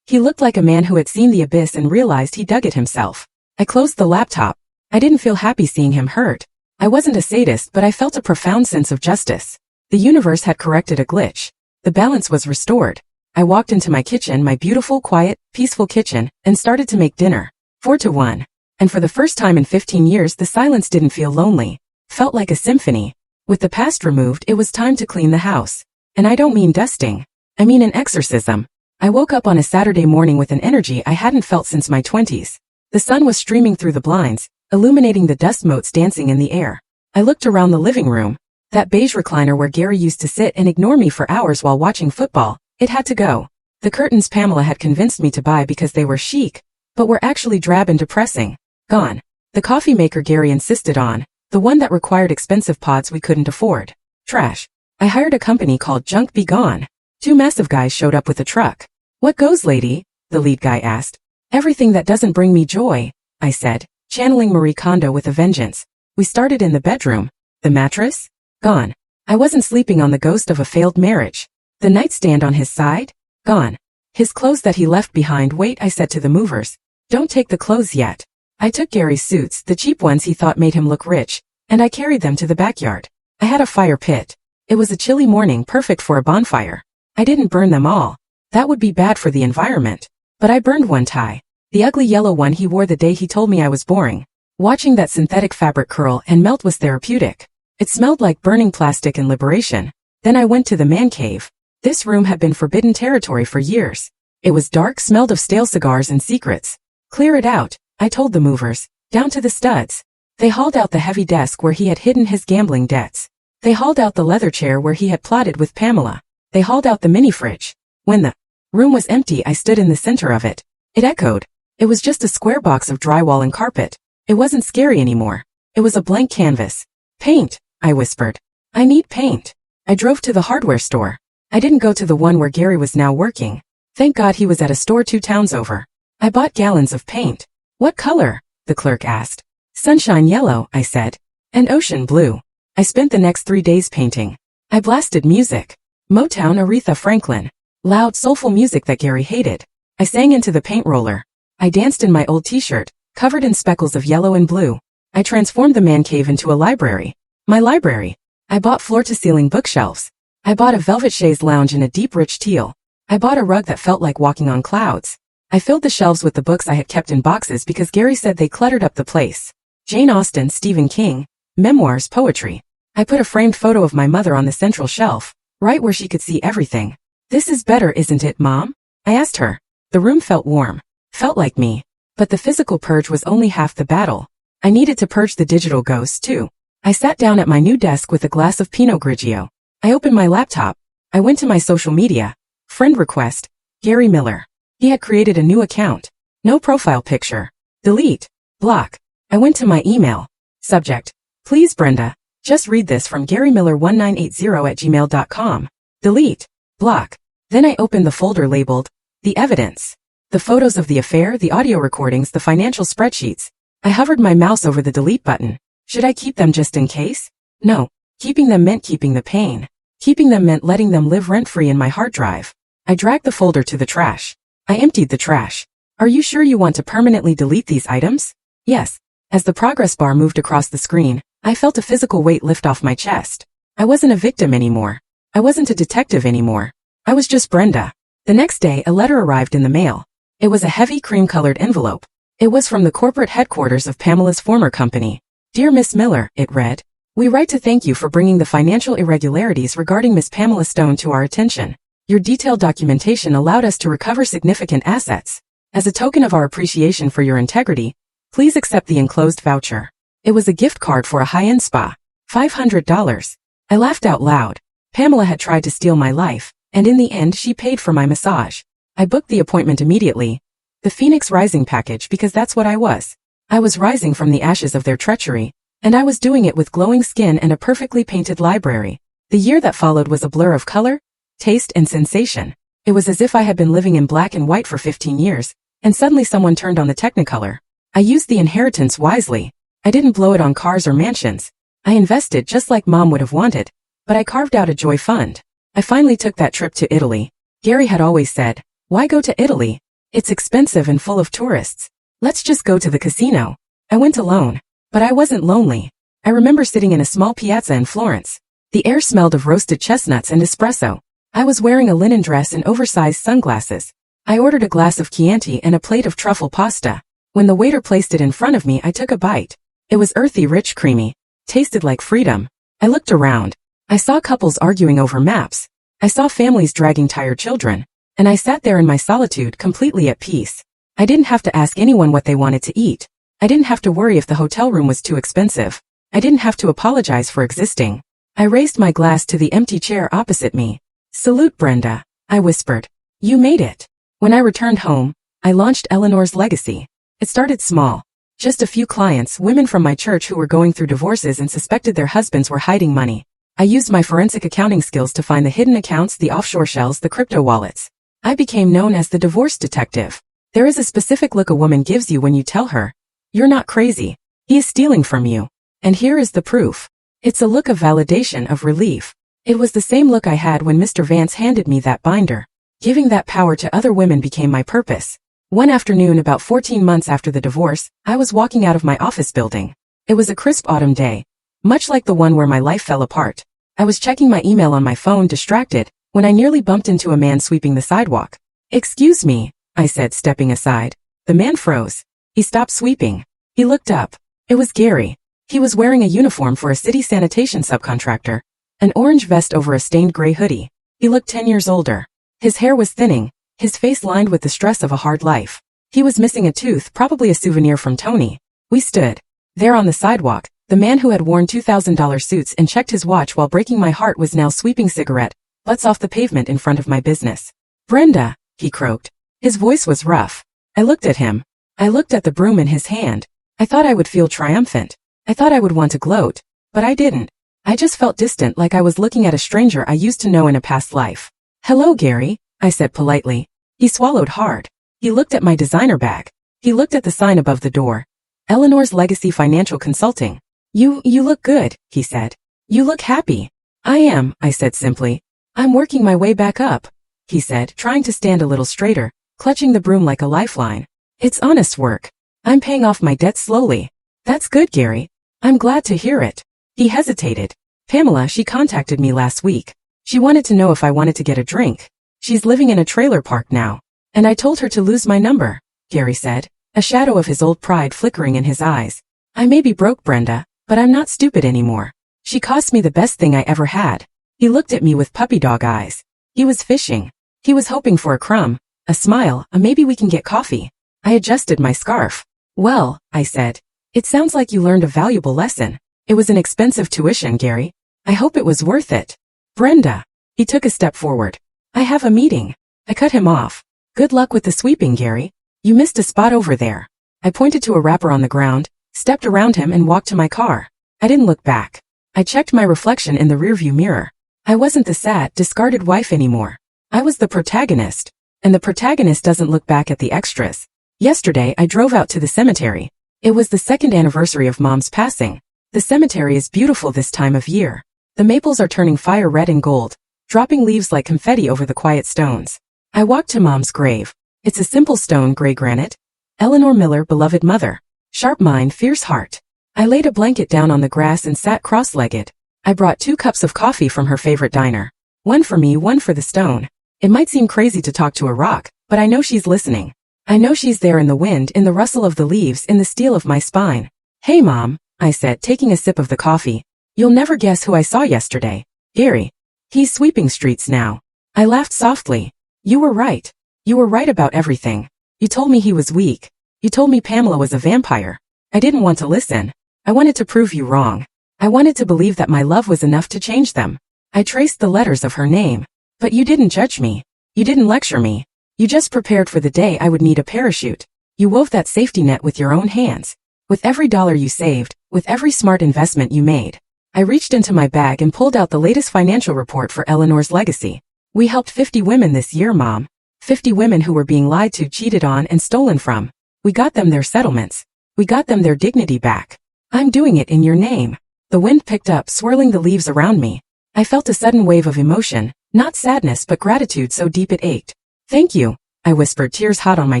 He looked like a man who had seen the abyss and realized he dug it himself. I closed the laptop. I didn't feel happy seeing him hurt. I wasn't a sadist, but I felt a profound sense of justice. The universe had corrected a glitch. The balance was restored. I walked into my kitchen, my beautiful, quiet, peaceful kitchen, and started to make dinner. 4-1. And for the first time in 15 years, the silence didn't feel lonely. Felt like a symphony. With the past removed, it was time to clean the house. And I don't mean dusting. I mean an exorcism. I woke up on a Saturday morning with an energy I hadn't felt since my 20s. The sun was streaming through the blinds, illuminating the dust motes dancing in the air. I looked around the living room. That beige recliner where Gary used to sit and ignore me for hours while watching football, it had to go. The curtains Pamela had convinced me to buy because they were chic, but were actually drab and depressing. Gone. The coffee maker Gary insisted on, the one that required expensive pods we couldn't afford. Trash. I hired a company called Junk Be Gone. 2 massive guys showed up with a truck. What goes, lady? The lead guy asked. Everything that doesn't bring me joy, I said, channeling Marie Kondo with a vengeance. We started in the bedroom. The mattress? Gone. I wasn't sleeping on the ghost of a failed marriage. The nightstand on his side? Gone. His clothes that he left behind. Wait, I said to the movers. Don't take the clothes yet. I took Gary's suits, the cheap ones he thought made him look rich, and I carried them to the backyard. I had a fire pit. It was a chilly morning, perfect for a bonfire. I didn't burn them all. That would be bad for the environment. But I burned one tie. The ugly yellow one he wore the day he told me I was boring. Watching that synthetic fabric curl and melt was therapeutic. It smelled like burning plastic and liberation. Then I went to the man cave. This room had been forbidden territory for years. It was dark, smelled of stale cigars and secrets. Clear it out, I told the movers, down to the studs. They hauled out the heavy desk where he had hidden his gambling debts. They hauled out the leather chair where he had plotted with Pamela. They hauled out the mini fridge. When the room was empty, I stood in the center of it. It echoed. It was just a square box of drywall and carpet. It wasn't scary anymore. It was a blank canvas. Paint, I whispered. I need paint. I drove to the hardware store. I didn't go to the one where Gary was now working. Thank God he was at a store 2 towns over. I bought gallons of paint. What color? The clerk asked. Sunshine yellow, I said. And ocean blue. I spent the next 3 days painting. I blasted music. Motown, Aretha Franklin. Loud, soulful music that Gary hated. I sang into the paint roller. I danced in my old t-shirt, covered in speckles of yellow and blue. I transformed the man cave into a library. My library. I bought floor-to-ceiling bookshelves. I bought a velvet chaise lounge in a deep rich teal. I bought a rug that felt like walking on clouds. I filled the shelves with the books I had kept in boxes because Gary said they cluttered up the place. Jane Austen, Stephen King, memoirs, poetry. I put a framed photo of my mother on the central shelf, right where she could see everything. "This is better, isn't it, Mom?" I asked her. The room felt warm, felt like me. But the physical purge was only half the battle. I needed to purge the digital ghosts too. I sat down at my new desk with a glass of Pinot Grigio. I opened my laptop. I went to my social media. Friend request, Gary Miller. He had created a new account. No profile picture. Delete. Block. I went to my email. Subject: Please Brenda, just read this from GaryMiller1980@gmail.com. Delete. Block. Then I opened the folder labeled, The Evidence. The photos of the affair, the audio recordings, the financial spreadsheets. I hovered my mouse over the delete button. Should I keep them just in case? No. Keeping them meant keeping the pain. Keeping them meant letting them live rent-free in my hard drive. I dragged the folder to the trash. I emptied the trash. Are you sure you want to permanently delete these items? Yes. As the progress bar moved across the screen, I felt a physical weight lift off my chest. I wasn't a victim anymore. I wasn't a detective anymore. I was just Brenda. The next day, a letter arrived in the mail. It was a heavy cream-colored envelope. It was from the corporate headquarters of Pamela's former company. Dear Miss Miller, it read. We write to thank you for bringing the financial irregularities regarding Miss Pamela Stone to our attention. Your detailed documentation allowed us to recover significant assets. As a token of our appreciation for your integrity, please accept the enclosed voucher. It was a gift card for a high-end spa. $500. I laughed out loud. Pamela had tried to steal my life, and in the end she paid for my massage. I booked the appointment immediately. The Phoenix Rising package, because that's what I was. I was rising from the ashes of their treachery, and I was doing it with glowing skin and a perfectly painted library. The year that followed was a blur of color, taste, and sensation. It was as if I had been living in black and white for 15 years, and suddenly someone turned on the Technicolor. I used the inheritance wisely. I didn't blow it on cars or mansions. I invested just like Mom would have wanted, but I carved out a joy fund. I finally took that trip to Italy. Gary had always said, "Why go to Italy? It's expensive and full of tourists. Let's just go to the casino." I went alone, but I wasn't lonely. I remember sitting in a small piazza in Florence. The air smelled of roasted chestnuts and espresso. I was wearing a linen dress and oversized sunglasses. I ordered a glass of Chianti and a plate of truffle pasta. When the waiter placed it in front of me, I took a bite. It was earthy, rich, creamy. Tasted like freedom. I looked around. I saw couples arguing over maps. I saw families dragging tired children. And I sat there in my solitude, completely at peace. I didn't have to ask anyone what they wanted to eat. I didn't have to worry if the hotel room was too expensive. I didn't have to apologize for existing. I raised my glass to the empty chair opposite me. "Salute, Brenda," I whispered. "You made it." When I returned home, I launched Eleanor's Legacy. It started small. Just a few clients, women from my church who were going through divorces and suspected their husbands were hiding money. I used my forensic accounting skills to find the hidden accounts, the offshore shells, the crypto wallets. I became known as the divorce detective. There is a specific look a woman gives you when you tell her, "You're not crazy. He is stealing from you." And here is the proof. It's a look of validation, of relief. It was the same look I had when Mr. Vance handed me that binder. Giving that power to other women became my purpose. One afternoon, about 14 months after the divorce, I was walking out of my office building. It was a crisp autumn day, much like the one where my life fell apart. I was checking my email on my phone, distracted, when I nearly bumped into a man sweeping the sidewalk. "Excuse me," I said, stepping aside. The man froze. He stopped sweeping. He looked up. It was Gary. He was wearing a uniform for a city sanitation subcontractor, an orange vest over a stained gray hoodie. He looked 10 years older. His hair was thinning, his face lined with the stress of a hard life. He was missing a tooth, probably a souvenir from Tony. We stood there on the sidewalk. The man who had worn $2,000 suits and checked his watch while breaking my heart was now sweeping cigarette butts off the pavement in front of my business. "Brenda," he croaked. His voice was rough. I looked at him. I looked at the broom in his hand. I thought I would feel triumphant. I thought I would want to gloat. But I didn't. I just felt distant, like I was looking at a stranger I used to know in a past life. "Hello, Gary," I said politely. He swallowed hard. He looked at my designer bag. He looked at the sign above the door. Eleanor's Legacy Financial Consulting. You look good," he said. "You look happy." "I am," I said simply. "I'm working my way back up," he said, trying to stand a little straighter, clutching the broom like a lifeline. "It's honest work. I'm paying off my debts slowly." "That's good, Gary. I'm glad to hear it." He hesitated. Pamela, she contacted me last week. She wanted to know if I wanted to get a drink. She's living in a trailer park now. And I told her to lose my number, Gary said, a shadow of his old pride flickering in his eyes. I may be broke, Brenda, but I'm not stupid anymore. She cost me the best thing I ever had. He looked at me with puppy dog eyes. He was fishing. He was hoping for a crumb, a smile, a maybe we can get coffee. I adjusted my scarf. Well, I said, it sounds like you learned a valuable lesson. It was an expensive tuition, Gary. I hope it was worth it. Brenda. He took a step forward. I have a meeting. I cut him off. Good luck with the sweeping, Gary. You missed a spot over there. I pointed to a wrapper on the ground, stepped around him and walked to my car. I didn't look back. I checked my reflection in the rearview mirror. I wasn't the sad, discarded wife anymore. I was the protagonist. And the protagonist doesn't look back at the extras. Yesterday, I drove out to the cemetery. It was the 2nd anniversary of Mom's passing. The cemetery is beautiful this time of year. The maples are turning fire red and gold, dropping leaves like confetti over the quiet stones. I walked to Mom's grave. It's a simple stone gray granite. Eleanor Miller, beloved mother. Sharp mind, fierce heart. I laid a blanket down on the grass and sat cross-legged. I brought 2 cups of coffee from her favorite diner. One for me, one for the stone. It might seem crazy to talk to a rock, but I know she's listening. I know she's there in the wind, in the rustle of the leaves, in the steel of my spine. Hey Mom, I said, taking a sip of the coffee. You'll never guess who I saw yesterday. Gary. He's sweeping streets now. I laughed softly. You were right. You were right about everything. You told me he was weak. You told me Pamela was a vampire. I didn't want to listen. I wanted to prove you wrong. I wanted to believe that my love was enough to change them. I traced the letters of her name. But you didn't judge me. You didn't lecture me. You just prepared for the day I would need a parachute. You wove that safety net with your own hands. With every dollar you saved, with every smart investment you made. I reached into my bag and pulled out the latest financial report for Eleanor's legacy. We helped 50 women this year, Mom. 50 women who were being lied to, cheated on, and stolen from. We got them their settlements. We got them their dignity back. I'm doing it in your name. The wind picked up, swirling the leaves around me. I felt a sudden wave of emotion, not sadness but gratitude so deep it ached. Thank you, I whispered, tears hot on my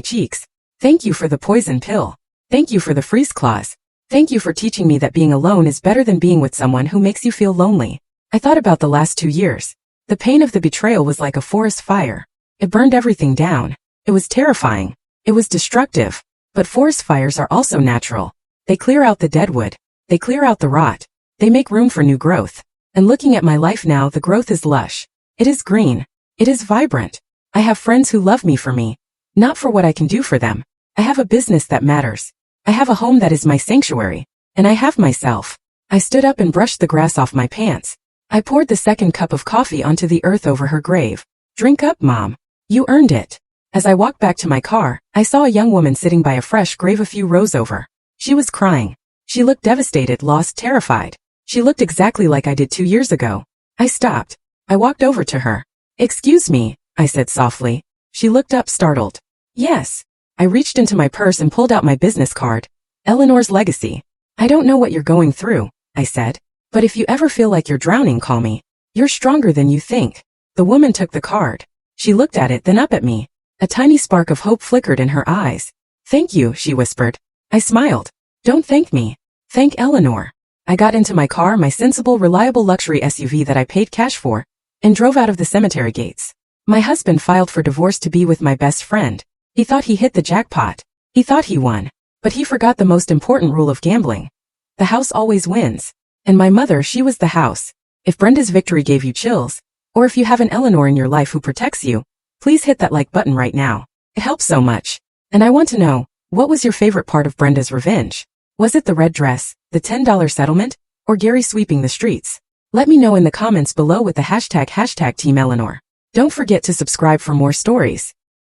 cheeks. Thank you for the poison pill. Thank you for the freeze clause. Thank you for teaching me that being alone is better than being with someone who makes you feel lonely. I thought about the last 2 years. The pain of the betrayal was like a forest fire. It burned everything down. It was terrifying. It was destructive. But forest fires are also natural. They clear out the deadwood. They clear out the rot. They make room for new growth. And looking at my life now, the growth is lush. It is green. It is vibrant. I have friends who love me for me. Not for what I can do for them. I have a business that matters. I have a home that is my sanctuary. And I have myself. I stood up and brushed the grass off my pants. I poured the 2nd cup of coffee onto the earth over her grave. Drink up, Mom. You earned it. As I walked back to my car, I saw a young woman sitting by a fresh grave a few rows over. She was crying. She looked devastated, lost, terrified. She looked exactly like I did 2 years ago. I stopped. I walked over to her. Excuse me, I said softly. She looked up, startled. Yes. I reached into my purse and pulled out my business card. Eleanor's legacy. I don't know what you're going through, I said. But if you ever feel like you're drowning, call me. You're stronger than you think. The woman took the card. She looked at it, then up at me. A tiny spark of hope flickered in her eyes. Thank you, she whispered. I smiled. Don't thank me. Thank Eleanor. I got into my car, my sensible, reliable luxury SUV that I paid cash for, and drove out of the cemetery gates. My husband filed for divorce to be with my best friend. He thought he hit the jackpot. He thought he won. But he forgot the most important rule of gambling. The house always wins. And my mother, she was the house. If Brenda's victory gave you chills, or if you have an Eleanor in your life who protects you, please hit that like button right now. It helps so much. And I want to know, what was your favorite part of Brenda's revenge? Was it the red dress, the $10 settlement, or Gary sweeping the streets? Let me know in the comments below with the hashtag Team Eleanor. Don't forget to subscribe for more stories.